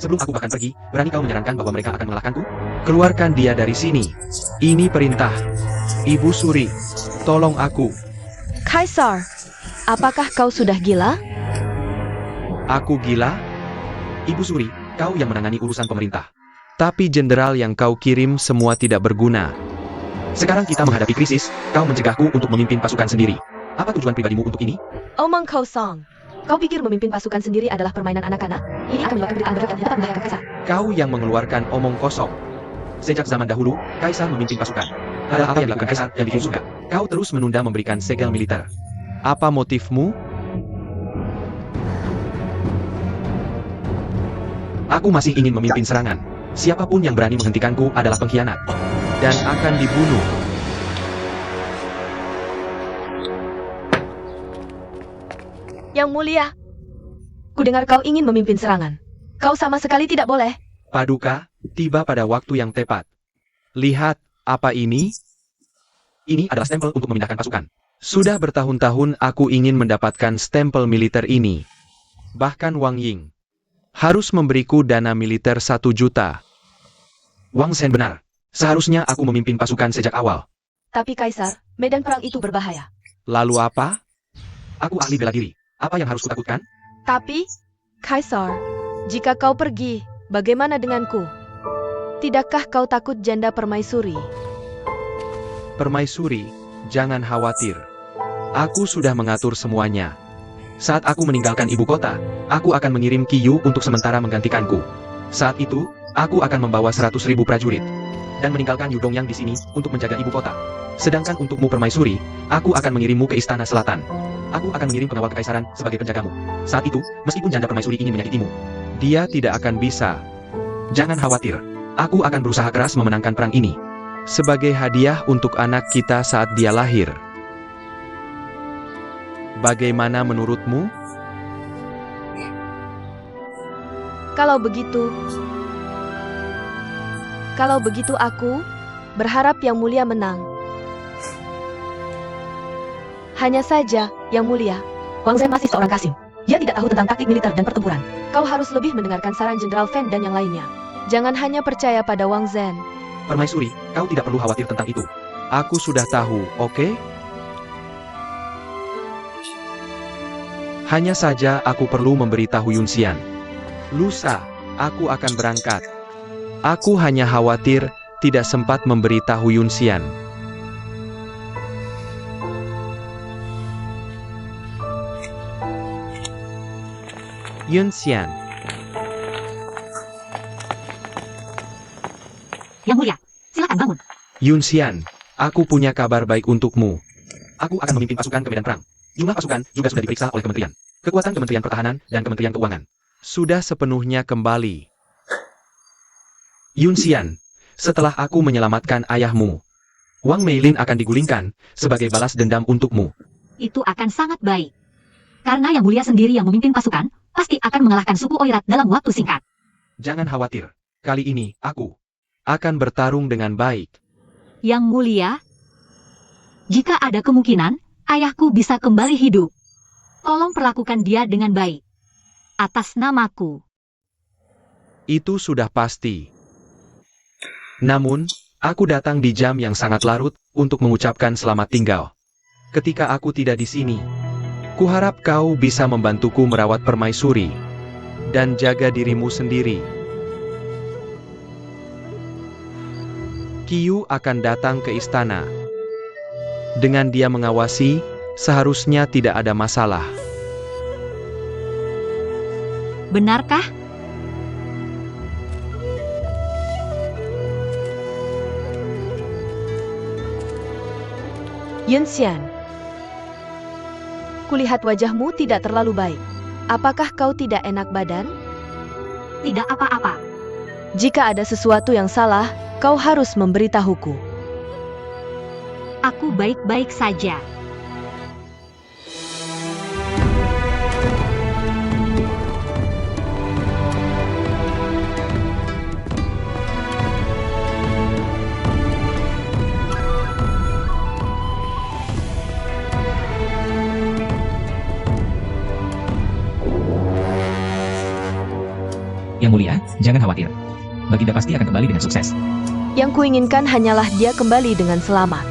Speaker 1: Sebelum aku bahkan pergi, berani kau menyarankan bahwa mereka akan mengalahkanku? Keluarkan dia dari sini. Ini perintah. Ibu Suri, tolong aku.
Speaker 4: Kaisar, apakah kau sudah gila?
Speaker 1: Aku gila? Ibu Suri, kau yang menangani urusan pemerintah. Tapi jenderal yang kau kirim semua tidak berguna. Sekarang kita menghadapi krisis, kau mencegahku untuk memimpin pasukan sendiri. Apa tujuan pribadimu untuk ini?
Speaker 4: Omong kosong. Kau pikir memimpin pasukan sendiri adalah permainan anak-anak? Ini akan menyebabkan berita berat yang dapat membahayakan kaisar.
Speaker 1: Kau yang mengeluarkan omong kosong. Sejak zaman dahulu, kaisar memimpin pasukan. Ada apa yang dilakukan kaisar yang bikin suka? Kau terus menunda memberikan segel militer. Apa motifmu? Aku masih ingin memimpin serangan. Siapapun yang berani menghentikanku adalah pengkhianat dan akan dibunuh.
Speaker 4: Yang Mulia, kudengar kau ingin memimpin serangan. Kau sama sekali tidak boleh.
Speaker 1: Paduka, tiba pada waktu yang tepat. Lihat, apa ini? Ini adalah stempel untuk memindahkan pasukan. Sudah bertahun-tahun aku ingin mendapatkan stempel militer ini. Bahkan Wang Ying harus memberiku dana militer 1 juta. Wang Shen benar. Seharusnya aku memimpin pasukan sejak awal.
Speaker 4: Tapi Kaisar, medan perang itu berbahaya.
Speaker 1: Lalu apa? Aku ahli bela diri. Apa yang harus kutakutkan?
Speaker 4: Tapi, Kaisar, jika kau pergi, bagaimana denganku? Tidakkah kau takut janda permaisuri?
Speaker 1: Permaisuri, jangan khawatir. Aku sudah mengatur semuanya. Saat aku meninggalkan ibu kota, aku akan mengirim Qiyu untuk sementara menggantikanku. Saat itu, aku akan membawa 100.000 prajurit dan meninggalkan Yu Dongyang di sini untuk menjaga ibu kota. Sedangkan untukmu permaisuri, aku akan mengirimmu ke istana selatan. Aku akan mengirim pengawal kekaisaran sebagai penjagamu. Saat itu, meskipun janda permaisuri ingin menyakitimu, dia tidak akan bisa. Jangan khawatir, aku akan berusaha keras memenangkan perang ini. Sebagai hadiah untuk anak kita saat dia lahir. Bagaimana menurutmu?
Speaker 4: Kalau begitu aku berharap Yang Mulia menang. Hanya saja, Yang Mulia, Wang Zhen masih seorang kasim. Dia tidak tahu tentang taktik militer dan pertempuran. Kau harus lebih mendengarkan saran Jenderal Fan dan yang lainnya. Jangan hanya percaya pada Wang Zhen.
Speaker 1: Permaisuri, kau tidak perlu khawatir tentang itu. Aku sudah tahu, oke? Hanya saja aku perlu memberitahu Yunxian. Lusa, aku akan berangkat. Aku hanya khawatir tidak sempat memberitahu Yunxian. Yunxian.
Speaker 3: Yang Mulia, silakan bangun.
Speaker 1: Yunxian, aku punya kabar baik untukmu. Aku akan memimpin pasukan ke medan perang. Jumlah pasukan juga sudah diperiksa oleh kementerian. Kekuatan Kementerian Pertahanan dan Kementerian Keuangan sudah sepenuhnya kembali. Yunxian, setelah aku menyelamatkan ayahmu, Wang Meilin akan digulingkan sebagai balas dendam untukmu.
Speaker 3: Itu akan sangat baik. Karena Yang Mulia sendiri yang memimpin pasukan, pasti akan mengalahkan suku Oirat dalam waktu singkat.
Speaker 1: Jangan khawatir, kali ini aku akan bertarung dengan baik.
Speaker 3: Yang Mulia, jika ada kemungkinan, ayahku bisa kembali hidup. Tolong perlakukan dia dengan baik. Atas namaku.
Speaker 1: Itu sudah pasti. Namun, aku datang di jam yang sangat larut untuk mengucapkan selamat tinggal. Ketika aku tidak di sini, kuharap kau bisa membantuku merawat permaisuri dan jaga dirimu sendiri. Qiyu akan datang ke istana. Dengan dia mengawasi, seharusnya tidak ada masalah.
Speaker 3: Benarkah?
Speaker 4: Yunxian, kulihat wajahmu tidak terlalu baik. Apakah kau tidak enak badan?
Speaker 3: Tidak apa-apa.
Speaker 4: Jika ada sesuatu yang salah, kau harus memberitahuku.
Speaker 3: Aku baik-baik saja.
Speaker 2: Yang Mulia, jangan khawatir. Baginda pasti akan kembali dengan sukses.
Speaker 4: Yang kuinginkan hanyalah dia kembali dengan selamat.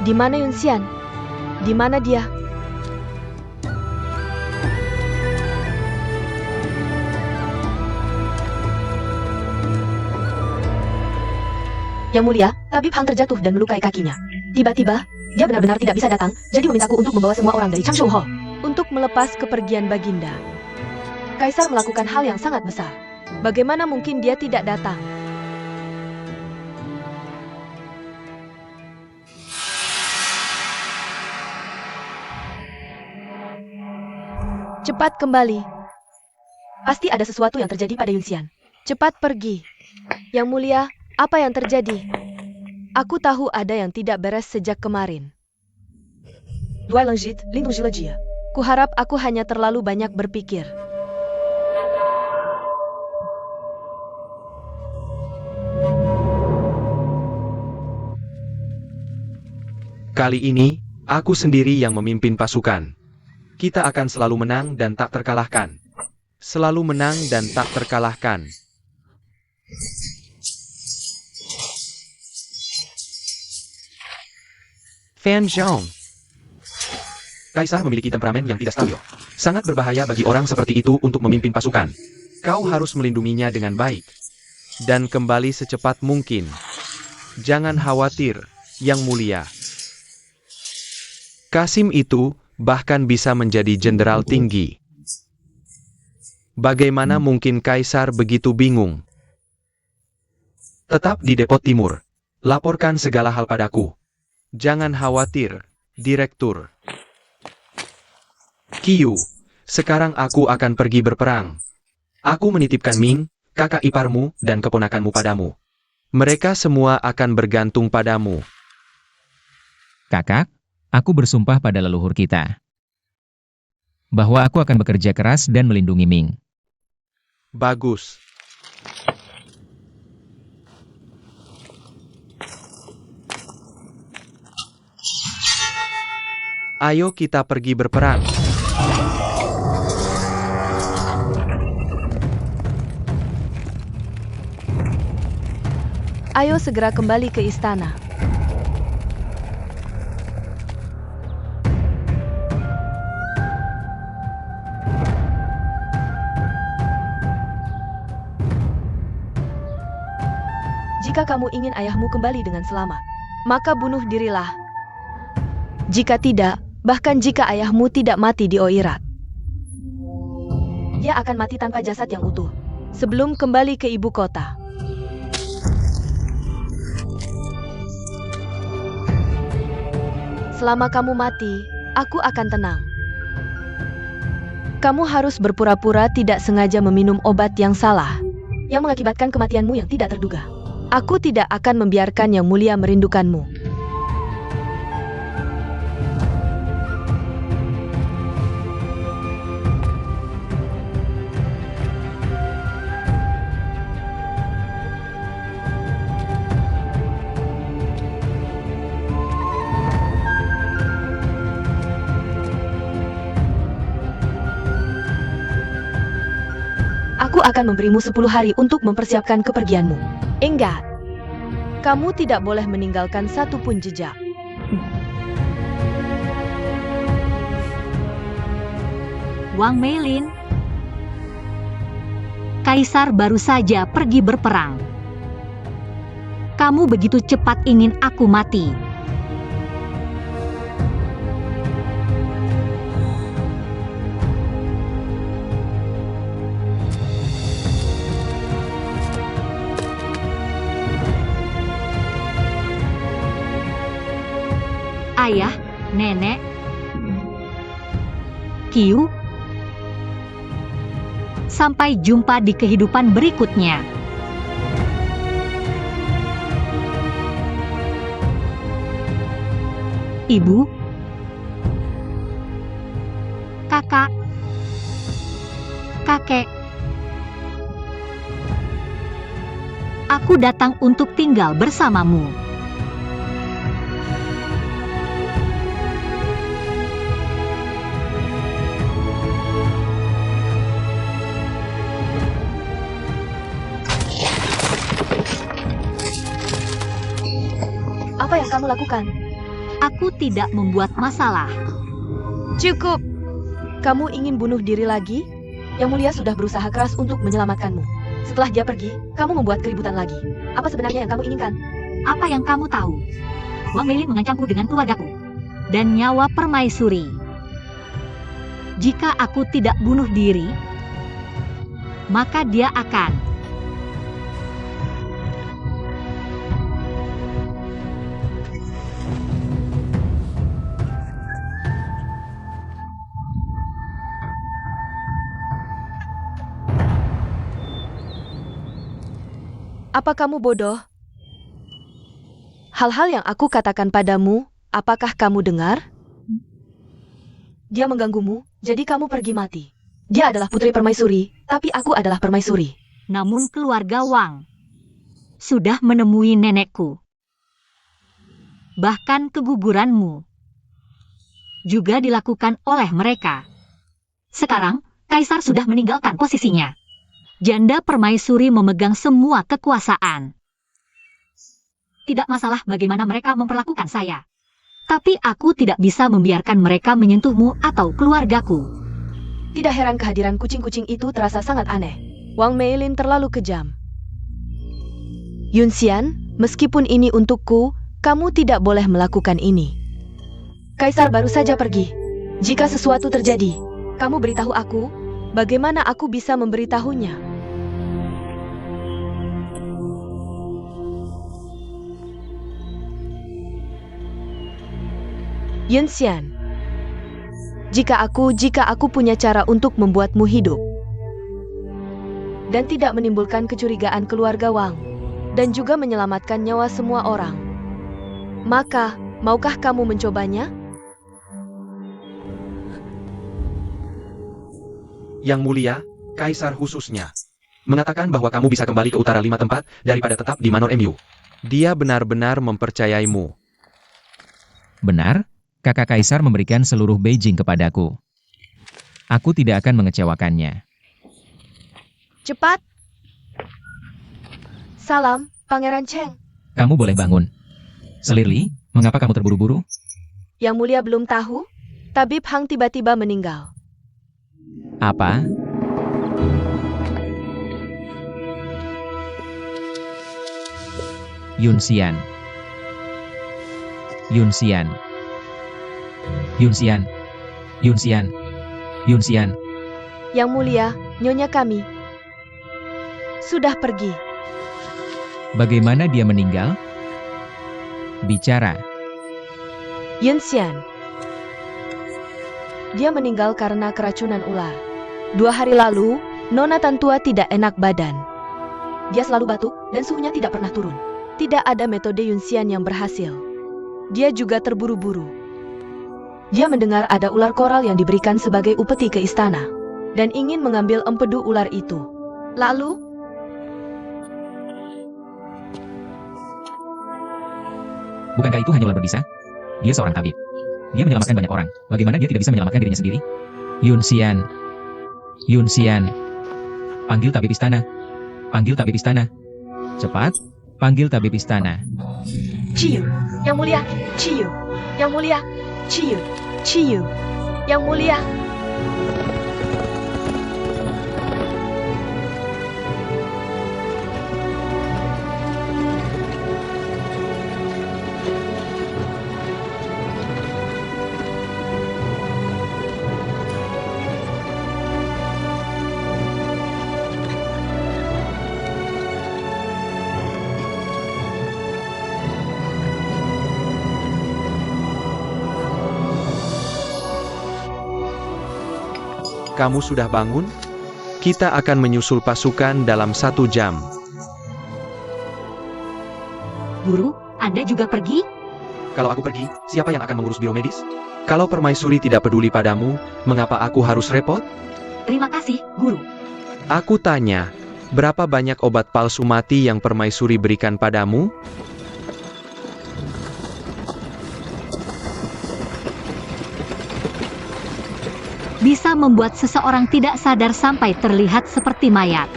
Speaker 4: Di mana Yunxian? Di mana dia? Yang Mulia, Tabib Hang terjatuh dan melukai kakinya. Tiba-tiba, dia benar-benar tidak bisa datang, jadi memintaku untuk membawa semua orang dari Changshu Hall untuk melepas kepergian Baginda. Kaisar melakukan hal yang sangat besar. Bagaimana mungkin dia tidak datang? Cepat kembali. Pasti ada sesuatu yang terjadi pada Yunxian. Cepat pergi. Yang Mulia, apa yang terjadi? Aku tahu ada yang tidak beres sejak kemarin. Dua Lengjit, Lindung Jilejia. Kuharap aku hanya terlalu banyak berpikir.
Speaker 1: Kali ini, aku sendiri yang memimpin pasukan. Kita akan selalu menang dan tak terkalahkan. Selalu menang dan tak terkalahkan. Fan Zhong. Kaisar memiliki temperamen yang tidak stabil. Sangat berbahaya bagi orang seperti itu untuk memimpin pasukan. Kau harus melindunginya dengan baik. Dan kembali secepat mungkin. Jangan khawatir, Yang Mulia. Kasim itu bahkan bisa menjadi jenderal tinggi. Bagaimana mungkin Kaisar begitu bingung? Tetap di Depot Timur. Laporkan segala hal padaku. Jangan khawatir, Direktur. Qiyu, sekarang aku akan pergi berperang. Aku menitipkan Ming, kakak iparmu, dan keponakanmu padamu. Mereka semua akan bergantung padamu.
Speaker 2: Kakak, aku bersumpah pada leluhur kita bahwa aku akan bekerja keras dan melindungi Ming.
Speaker 1: Bagus. Ayo kita pergi berperang.
Speaker 4: Ayo segera kembali ke istana. Jika kamu ingin ayahmu kembali dengan selamat, maka bunuh dirilah. Jika tidak, bahkan jika ayahmu tidak mati di Oirat, dia akan mati tanpa jasad yang utuh sebelum kembali ke ibu kota. Selama kamu mati, aku akan tenang. Kamu harus berpura-pura tidak sengaja meminum obat yang salah. yang mengakibatkan kematianmu yang tidak terduga. Aku tidak akan membiarkan Yang Mulia merindukanmu. Aku akan memberimu 10 hari untuk mempersiapkan kepergianmu. Ingat, kamu tidak boleh meninggalkan satu pun jejak.
Speaker 3: Wang Meilin. Kaisar baru saja pergi berperang. Kamu begitu cepat ingin aku mati. Ayah, nenek, Qiu. Sampai jumpa di kehidupan berikutnya. Ibu, kakak, kakek. Aku datang untuk tinggal bersamamu.
Speaker 4: Apa yang kamu lakukan?
Speaker 3: Aku tidak membuat masalah.
Speaker 4: Cukup! Kamu ingin bunuh diri lagi? Yang Mulia sudah berusaha keras untuk menyelamatkanmu. Setelah dia pergi, kamu membuat keributan lagi. Apa sebenarnya yang kamu inginkan?
Speaker 3: Apa yang kamu tahu? Wang Meilin mengancamku dengan keluargaku dan nyawa permaisuri. Jika aku tidak bunuh diri, maka dia akan.
Speaker 4: Apa kamu bodoh? Hal-hal yang aku katakan padamu, apakah kamu dengar? Dia mengganggumu, jadi kamu pergi mati. Dia adalah putri permaisuri, tapi aku adalah permaisuri.
Speaker 3: Namun keluarga Wang sudah menemui nenekku. Bahkan keguguranmu juga dilakukan oleh mereka. Sekarang, Kaisar sudah meninggalkan posisinya. Janda permaisuri memegang semua kekuasaan. Tidak masalah bagaimana mereka memperlakukan saya. Tapi aku tidak bisa membiarkan mereka menyentuhmu atau keluargaku.
Speaker 4: Tidak heran kehadiran kucing-kucing itu terasa sangat aneh. Wang Meilin terlalu kejam. Yunxian, meskipun ini untukku, kamu tidak boleh melakukan ini. Kaisar baru saja pergi. Jika sesuatu terjadi, kamu beritahu aku, bagaimana aku bisa memberitahunya? Yunxian, jika aku punya cara untuk membuatmu hidup dan tidak menimbulkan kecurigaan keluarga Wang dan juga menyelamatkan nyawa semua orang, maka maukah kamu mencobanya?
Speaker 1: Yang Mulia, Kaisar khususnya, mengatakan bahwa kamu bisa kembali ke utara 5 tempat daripada tetap di Manor MU. Dia benar-benar mempercayaimu.
Speaker 2: Benar? Kakak Kaisar memberikan seluruh Beijing kepadaku. Aku tidak akan mengecewakannya.
Speaker 4: Cepat! Salam, Pangeran Cheng.
Speaker 2: Kamu boleh bangun. Selirli, mengapa kamu terburu-buru?
Speaker 4: Yang Mulia belum tahu, Tabib Hang tiba-tiba meninggal.
Speaker 2: Apa? Yunxian. Yunxian. Yunxian. Yunxian. Yunxian.
Speaker 4: Yang Mulia, Nyonya kami sudah pergi.
Speaker 2: Bagaimana dia meninggal? Bicara.
Speaker 4: Yunxian. Dia meninggal karena keracunan ular. 2 hari lalu, Nona Tantua tidak enak badan. Dia selalu batuk dan suhunya tidak pernah turun. Tidak ada metode Yunxian yang berhasil. Dia juga terburu-buru. Dia mendengar ada ular koral yang diberikan sebagai upeti ke istana dan ingin mengambil empedu ular itu. Lalu,
Speaker 2: Bukankah itu hanya ular berbisa? Dia seorang tabib. Dia menyelamatkan banyak orang. Bagaimana dia tidak bisa menyelamatkan dirinya sendiri? Yunxian. Yunxian. Panggil tabib istana. Panggil tabib istana. Cepat, panggil tabib istana.
Speaker 4: Ciyu, yang mulia, Ciyu, yang mulia, Ciyu, Ciyu, yang mulia.
Speaker 1: Kamu sudah bangun? Kita akan menyusul pasukan dalam 1 jam.
Speaker 3: Guru, Anda juga pergi?
Speaker 1: Kalau aku pergi, siapa yang akan mengurus biro medis? Kalau permaisuri tidak peduli padamu, mengapa aku harus repot?
Speaker 3: Terima kasih, Guru.
Speaker 1: Aku tanya, berapa banyak obat palsu mati yang permaisuri berikan padamu?
Speaker 3: Bisa membuat seseorang tidak sadar sampai terlihat seperti mayat.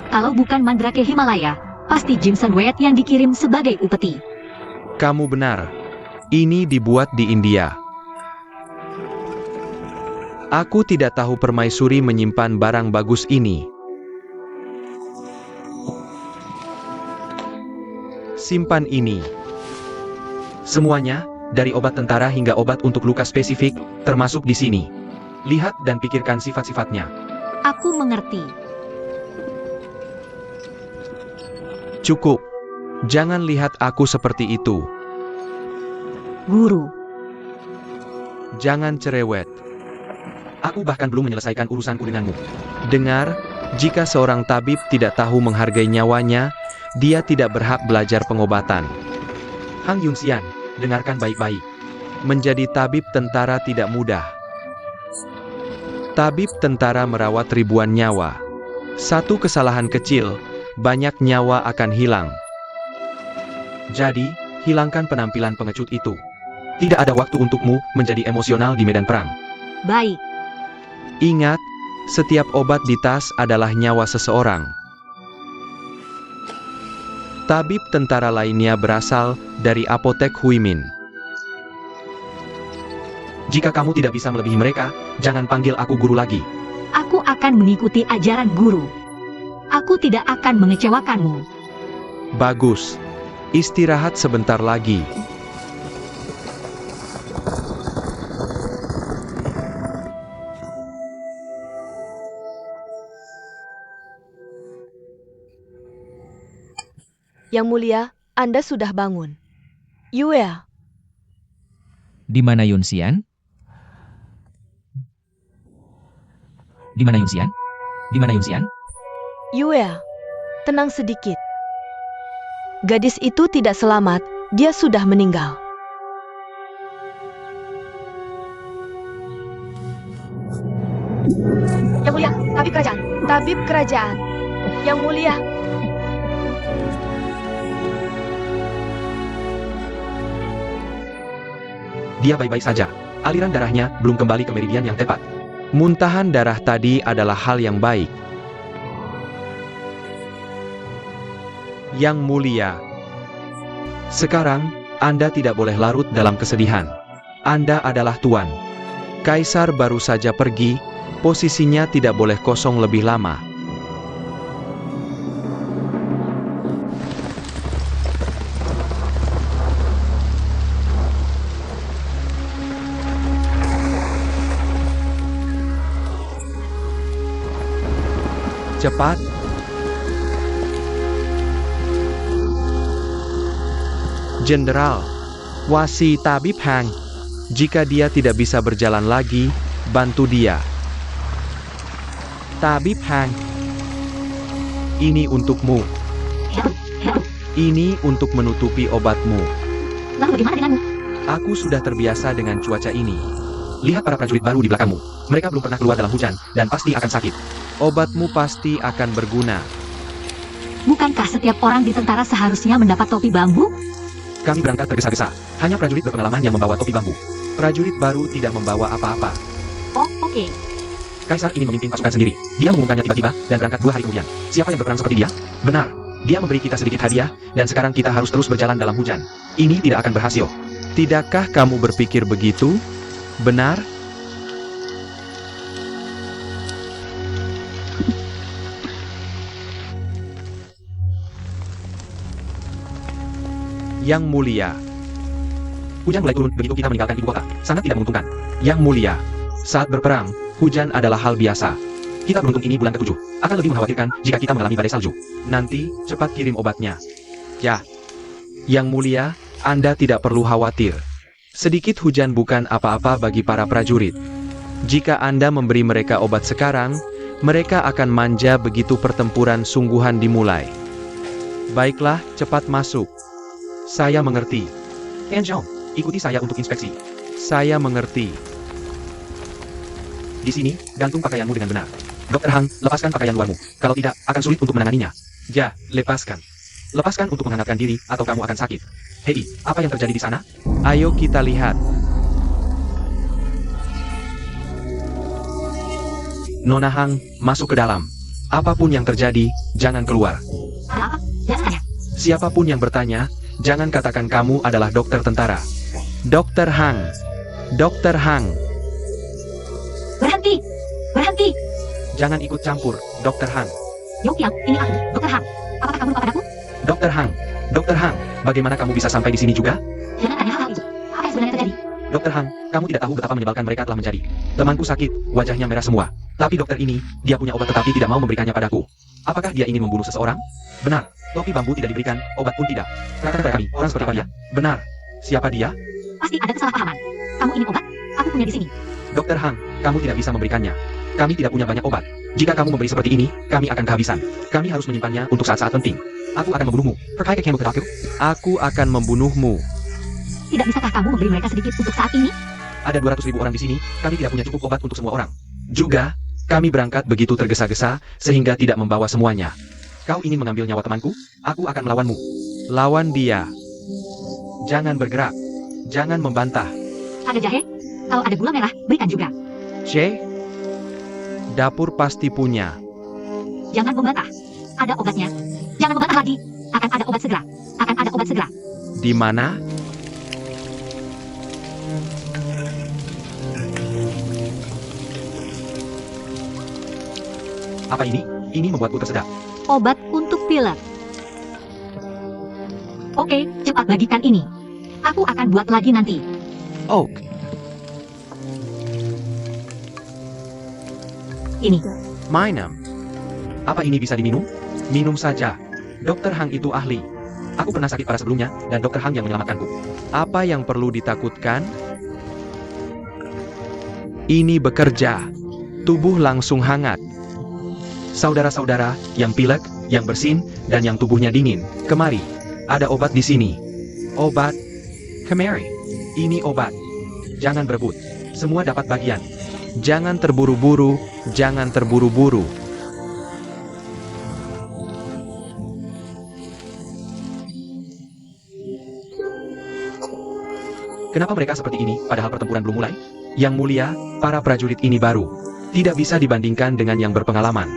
Speaker 3: Kalau bukan Mandrake Himalaya, pasti Jimson Wet yang dikirim sebagai upeti.
Speaker 1: Kamu benar. Ini dibuat di India. Aku tidak tahu permaisuri menyimpan barang bagus ini. Simpan ini. Semuanya, dari obat tentara hingga obat untuk luka spesifik, termasuk di sini. Lihat dan pikirkan sifat-sifatnya.
Speaker 3: Aku mengerti.
Speaker 1: Cukup. Jangan lihat aku seperti itu.
Speaker 3: Guru,
Speaker 1: Jangan cerewet. Aku bahkan belum menyelesaikan urusanku denganmu. Dengar, jika seorang tabib tidak tahu menghargai nyawanya, dia tidak berhak belajar pengobatan. Hang Yunxian, dengarkan baik-baik. Menjadi tabib tentara tidak mudah. Tabib tentara merawat ribuan nyawa. Satu kesalahan kecil, banyak nyawa akan hilang. Jadi, hilangkan penampilan pengecut itu. Tidak ada waktu untukmu menjadi emosional di medan perang.
Speaker 3: baik.
Speaker 1: Ingat, setiap obat di tas adalah nyawa seseorang. Tabib tentara lainnya berasal dari apotek Huimin. Jika kamu tidak bisa melebihi mereka, jangan panggil aku guru lagi.
Speaker 3: Aku akan mengikuti ajaran guru. Aku tidak akan mengecewakanmu.
Speaker 1: Bagus. Istirahat sebentar lagi.
Speaker 4: Yang mulia, Anda sudah bangun. Yue,
Speaker 2: Di mana Yunxian? Di mana Yunxian? Di mana Yunxian?
Speaker 4: Yue, tenang sedikit. Gadis itu tidak selamat, dia sudah meninggal. Yang mulia, tabib kerajaan. Tabib kerajaan. Yang mulia.
Speaker 1: Dia baik-baik saja. Aliran darahnya belum kembali ke meridian yang tepat. Muntahan darah tadi adalah hal yang baik. Yang mulia. Sekarang, Anda tidak boleh larut dalam kesedihan. Anda adalah tuan. Kaisar baru saja pergi, posisinya tidak boleh kosong lebih lama. Cepat. Jenderal, Wasi Tabib Hang. Jika dia tidak bisa berjalan lagi, bantu dia. Tabib Hang. Ini untukmu.
Speaker 3: Ya, ya.
Speaker 1: Ini untuk menutupi obatmu.
Speaker 3: Lalu bagaimana denganmu?
Speaker 1: Aku sudah terbiasa dengan cuaca ini. Lihat para prajurit baru di belakangmu. Mereka belum pernah keluar dalam hujan, dan pasti akan sakit. Obatmu pasti akan berguna.
Speaker 3: Bukankah setiap orang di tentara seharusnya mendapat topi bambu?
Speaker 1: Kami berangkat tergesa-gesa. Hanya prajurit berpengalaman yang membawa topi bambu. Prajurit baru tidak membawa apa-apa.
Speaker 3: Oh, oke.
Speaker 1: Kaisar ingin memimpin pasukan sendiri. Dia mengumumkannya tiba-tiba, dan berangkat 2 hari kemudian. Siapa yang berperan seperti dia? Benar. Dia memberi kita sedikit hadiah, dan sekarang kita harus terus berjalan dalam hujan. Ini tidak akan berhasil. Tidakkah kamu berpikir begitu? Benar? Yang Mulia. Hujan mulai turun begitu kita meninggalkan ibu kota. Sangat tidak menguntungkan. Yang Mulia. Saat berperang, hujan adalah hal biasa. Kita beruntung ini bulan ke-7. Akan lebih mengkhawatirkan jika kita mengalami badai salju. Nanti, cepat kirim obatnya. Ya. Yang Mulia, Anda tidak perlu khawatir. Sedikit hujan bukan apa-apa bagi para prajurit. Jika Anda memberi mereka obat sekarang, mereka akan manja begitu pertempuran sungguhan dimulai. Baiklah, cepat masuk. Saya mengerti. Jeong, ikuti saya untuk inspeksi. Saya mengerti. Di sini, gantung pakaianmu dengan benar. Dr. Hang, lepaskan pakaian luarmu. Kalau tidak, akan sulit untuk menanganinya. Ya, lepaskan. Lepaskan untuk menghangatkan diri, atau kamu akan sakit. Hei, apa yang terjadi di sana? Ayo kita lihat. Nona Hang, masuk ke dalam. Apapun yang terjadi, jangan keluar.
Speaker 3: Ada apa? Jelaskan saja.
Speaker 1: Siapapun yang bertanya, jangan katakan kamu adalah dokter tentara. Dr. Hang. Dr. Hang.
Speaker 3: Berhenti! Berhenti!
Speaker 1: Jangan ikut campur, Dr. Hang.
Speaker 3: Yokyang, ini aku, Dr. Hang. Apakah kamu lupa padaku?
Speaker 1: Dr. Hang. Dr. Hang, bagaimana kamu bisa sampai di sini juga?
Speaker 3: Jangan tanya hal-hal itu. Apa yang sebenarnya terjadi?
Speaker 1: Dr. Hang, kamu tidak tahu betapa menyebalkan mereka telah menjadi. Temanku sakit, wajahnya merah semua. Tapi dokter ini, dia punya obat tetapi tidak mau memberikannya padaku. Apakah dia ingin membunuh seseorang? Benar, topi bambu tidak diberikan, obat pun tidak. Katakan kepada kami, orang seperti apa dia? Benar. Siapa dia?
Speaker 3: Pasti ada kesalahpahaman. Kamu ingin obat? Aku punya di sini.
Speaker 1: Dr. Hang, kamu tidak bisa memberikannya. Kami tidak punya banyak obat. Jika kamu memberi seperti ini, kami akan kehabisan. Kami harus menyimpannya untuk saat-saat penting. Aku akan membunuhmu. Aku akan membunuhmu.
Speaker 3: Tidak bisakah kamu memberi mereka sedikit untuk saat ini?
Speaker 1: Ada 200.000 orang di sini, kami tidak punya cukup obat untuk semua orang. Juga, kami berangkat begitu tergesa-gesa, sehingga tidak membawa semuanya. Kau ingin mengambil nyawa temanku? Aku akan melawanmu. Lawan dia. Jangan bergerak. Jangan membantah.
Speaker 3: Ada jahe? Kalau ada gula merah, berikan juga.
Speaker 1: C. Dapur pasti punya.
Speaker 3: Jangan membantah. Ada obatnya. Jangan membantah lagi. Akan ada obat segera. Akan ada obat segera.
Speaker 1: Di mana? Apa ini? Ini membuatku tersedak.
Speaker 3: Obat untuk pilek. Oke, cepat bagikan ini. Aku akan buat lagi nanti.
Speaker 1: Oh,
Speaker 3: Ini.
Speaker 1: minum. Apa ini bisa diminum? Minum saja. Dokter Hang itu ahli. Aku pernah sakit parah sebelumnya, dan Dokter Hang yang menyelamatkanku. Apa yang perlu ditakutkan? Ini bekerja. Tubuh langsung hangat. Saudara-saudara, yang pilek, yang bersin, dan yang tubuhnya dingin, kemari. Ada obat di sini. Obat. Kemari. Ini obat. Jangan berebut. Semua dapat bagian. Jangan terburu-buru, jangan terburu-buru. Kenapa mereka seperti ini, padahal pertempuran belum mulai? Yang Mulia, para prajurit ini baru. Tidak bisa dibandingkan dengan yang berpengalaman.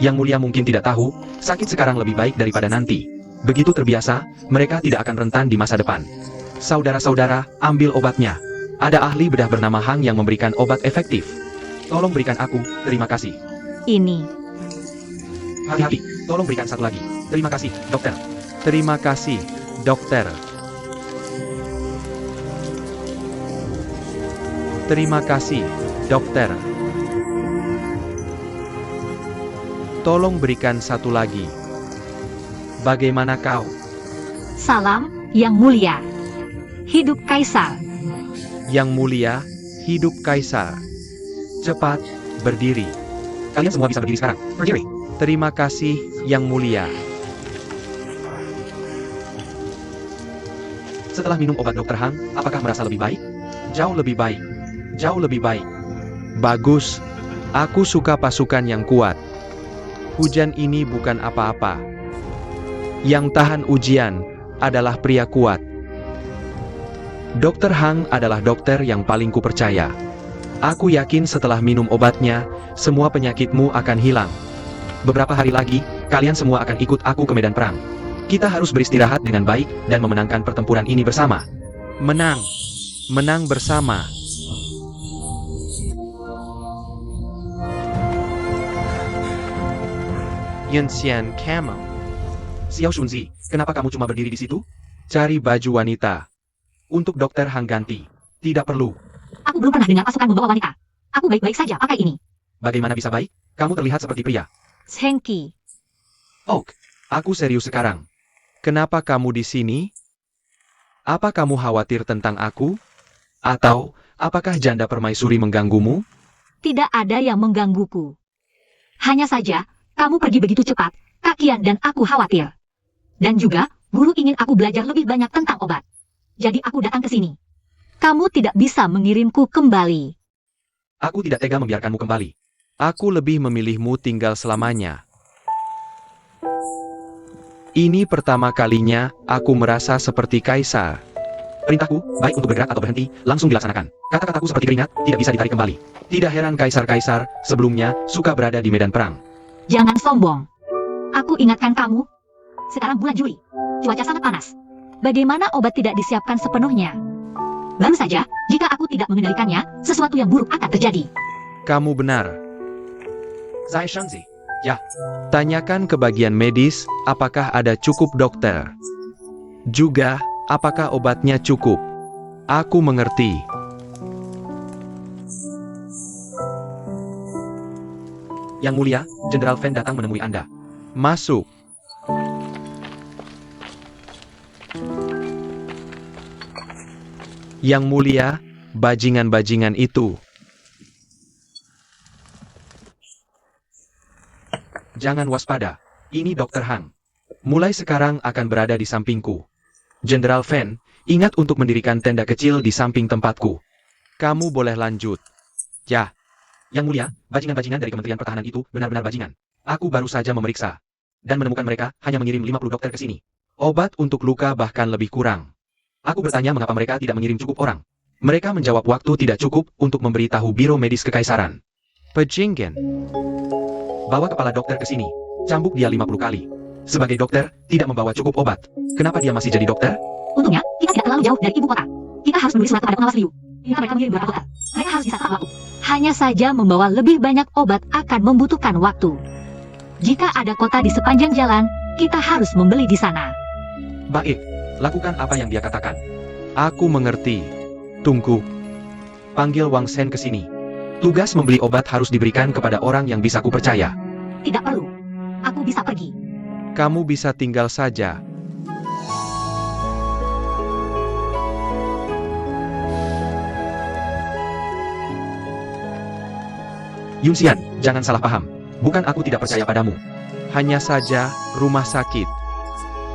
Speaker 1: Yang Mulia mungkin tidak tahu, sakit sekarang lebih baik daripada nanti. Begitu terbiasa, mereka tidak akan rentan di masa depan. Saudara-saudara, ambil obatnya. Ada ahli bedah bernama Hang yang memberikan obat efektif. Tolong berikan aku, terima kasih.
Speaker 3: Ini.
Speaker 1: Hati-hati, tolong berikan satu lagi. Terima kasih, dokter. Terima kasih, dokter. Terima kasih, dokter. Tolong berikan satu lagi. Bagaimana kau?
Speaker 3: Salam, Yang Mulia. Hidup Kaisar.
Speaker 1: Yang Mulia, hidup Kaisar. Cepat, berdiri. Kalian semua bisa berdiri sekarang. Berdiri. Terima kasih, Yang Mulia. Setelah minum obat Dr. Hang, apakah merasa lebih baik? Jauh lebih baik. Jauh lebih baik. Bagus. Aku suka pasukan yang kuat. Hujan ini bukan apa-apa. Yang tahan ujian adalah pria kuat. Dr. Hang adalah dokter yang paling kupercaya. Aku yakin setelah minum obatnya, semua penyakitmu akan hilang. Beberapa hari lagi, kalian semua akan ikut aku ke medan perang. Kita harus beristirahat dengan baik dan memenangkan pertempuran ini bersama. Menang. Menang bersama. Yunxian Camel. Xiao Shunzi, kenapa kamu cuma berdiri di situ? Cari baju wanita. Untuk Dokter Hang ganti. Tidak perlu.
Speaker 3: Aku belum pernah dengar pasukan membawa wanita. Aku baik-baik saja pakai ini.
Speaker 1: Bagaimana bisa baik? Kamu terlihat seperti pria.
Speaker 3: Zhengqi.
Speaker 1: Oak, aku serius sekarang. Kenapa kamu di sini? Apa kamu khawatir tentang aku? Atau, apakah janda permaisuri mengganggumu?
Speaker 3: Tidak ada yang menggangguku. Hanya saja, kamu pergi begitu cepat, Kakian dan aku khawatir. Dan juga, guru ingin aku belajar lebih banyak tentang obat. Jadi aku datang ke sini. Kamu tidak bisa mengirimku kembali.
Speaker 1: Aku tidak tega membiarkanmu kembali. Aku lebih memilihmu tinggal selamanya. Ini pertama kalinya aku merasa seperti kaisar. Perintahku, baik untuk bergerak atau berhenti, langsung dilaksanakan. Kata-kataku seperti keringat, tidak bisa ditarik kembali. Tidak heran kaisar-kaisar sebelumnya suka berada di medan perang.
Speaker 3: Jangan sombong. Aku ingatkan kamu. Sekarang bulan Juli. Cuaca sangat panas. Bagaimana obat tidak disiapkan sepenuhnya? Baru saja, jika aku tidak mengendalikannya, sesuatu yang buruk akan terjadi.
Speaker 1: Kamu benar. Zai Shanzi. Ya. Tanyakan ke bagian medis, apakah ada cukup dokter. Juga, apakah obatnya cukup. Aku mengerti. Yang Mulia, Jenderal Fen datang menemui Anda. Masuk. Yang Mulia, bajingan-bajingan itu. Jangan waspada. Ini Dr. Hang. Mulai sekarang akan berada di sampingku. Jenderal Fen, ingat untuk mendirikan tenda kecil di samping tempatku. Kamu boleh lanjut. Ya. Yang Mulia, bajingan-bajingan dari Kementerian Pertahanan itu benar-benar bajingan. Aku baru saja memeriksa. Dan menemukan mereka hanya mengirim 50 dokter ke sini. Obat untuk luka bahkan lebih kurang. Aku bertanya mengapa mereka tidak mengirim cukup orang. Mereka menjawab waktu tidak cukup untuk memberitahu Biro Medis Kekaisaran. Pejingen. Bawa kepala dokter ke sini. Cambuk dia 50 kali. Sebagai dokter, tidak membawa cukup obat. Kenapa dia masih jadi dokter?
Speaker 3: Untungnya, kita tidak terlalu jauh dari ibu kota. Kita harus menulis surat kepada pengawas Liu. Jika mereka mengirim 200 dokter, mereka harus bisa tepat waktu. Hanya saja membawa lebih banyak obat akan membutuhkan waktu. Jika ada kota di sepanjang jalan, kita harus membeli di sana.
Speaker 1: Baik, lakukan apa yang dia katakan. Aku mengerti. Tunggu. Panggil Wang Shen ke sini. Tugas membeli obat harus diberikan kepada orang yang bisa kupercaya.
Speaker 3: Tidak perlu. Aku bisa pergi.
Speaker 1: Kamu bisa tinggal saja. Yunxian, jangan salah paham. Bukan aku tidak percaya padamu. Hanya saja, rumah sakit.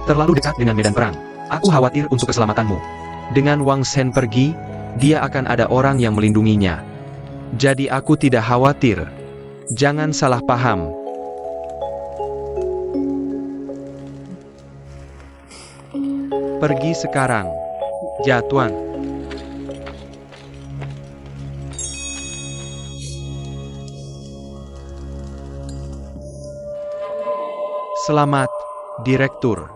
Speaker 1: Terlalu dekat dengan medan perang. Aku khawatir untuk keselamatanmu. Dengan Wang Shen pergi, dia akan ada orang yang melindunginya. Jadi aku tidak khawatir. Jangan salah paham. Pergi sekarang. Ya, Tuan. Selamat, Direktur.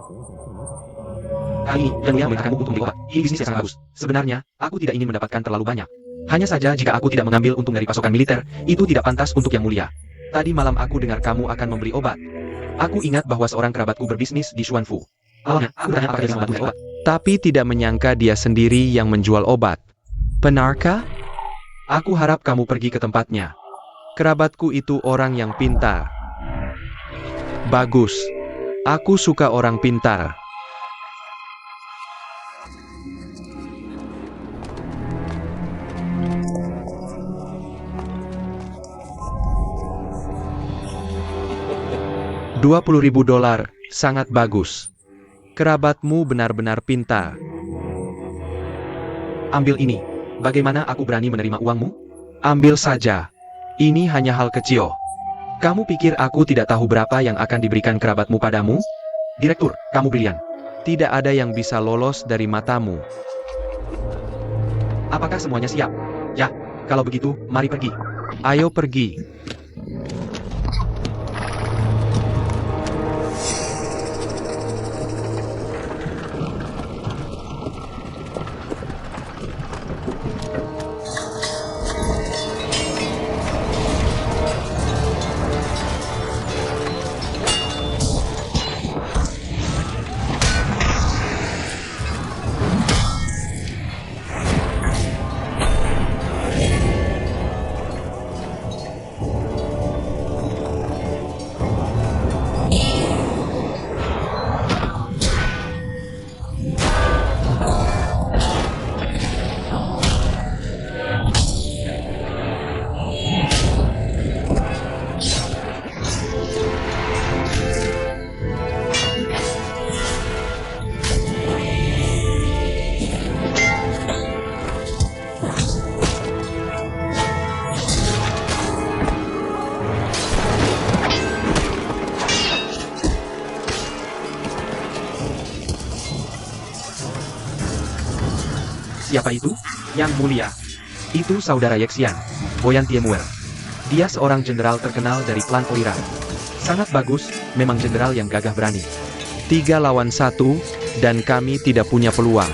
Speaker 1: Kali ini, yang mulia memerintahkanmu untuk membeli obat. Ini bisnis yang sangat bagus. Sebenarnya, aku tidak ingin mendapatkan terlalu banyak. Hanya saja jika aku tidak mengambil untung dari pasokan militer, itu tidak pantas untuk yang mulia. Tadi malam aku dengar kamu akan membeli obat. Aku ingat bahwa seorang kerabatku berbisnis di Xuanfu. Awalnya, aku bertanya apakah dia bisa membantu obat. Tapi tidak menyangka dia sendiri yang menjual obat. Benarkah? Aku harap kamu pergi ke tempatnya. Kerabatku itu orang yang pintar. Bagus. Aku suka orang pintar. $20.000, sangat bagus. Kerabatmu benar-benar pintar. Ambil ini. Bagaimana aku berani menerima uangmu? Ambil saja. Ini hanya hal kecil. Kamu pikir aku tidak tahu berapa yang akan diberikan kerabatmu padamu? Direktur, kamu brilian. Tidak ada yang bisa lolos dari matamu. Apakah semuanya siap? Ya, kalau begitu, mari pergi. Ayo pergi. Siapa itu? Yang mulia. Itu saudara Yexian, Boyan Tiemuer. Dia seorang jenderal terkenal dari klan Oira. Sangat bagus, memang jenderal yang gagah berani. 3 lawan 1, dan kami tidak punya peluang.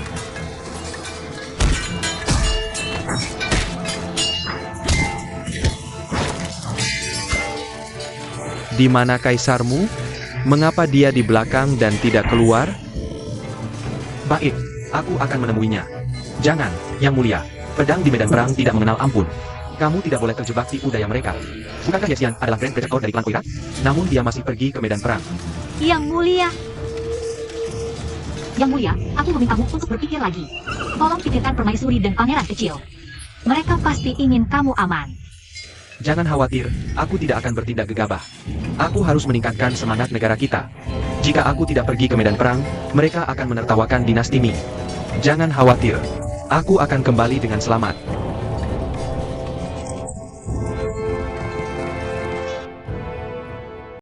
Speaker 1: Di mana kaisarmu? Mengapa dia di belakang dan tidak keluar? Baik, aku akan menemuinya. Jangan, Yang Mulia. Pedang di medan perang tidak mengenal ampun. Kamu tidak boleh terjebak tipu daya mereka. Bukankah Yexian adalah Grand Protector dari klan Oira? Namun dia masih pergi ke medan perang.
Speaker 3: Yang Mulia. Yang Mulia, aku memintamu untuk berpikir lagi. Tolong pikirkan permaisuri dan pangeran kecil. Mereka pasti ingin kamu aman.
Speaker 1: Jangan khawatir, aku tidak akan bertindak gegabah. Aku harus meningkatkan semangat negara kita. Jika aku tidak pergi ke medan perang, mereka akan menertawakan dinasti Ming. Jangan khawatir. Aku akan kembali dengan selamat.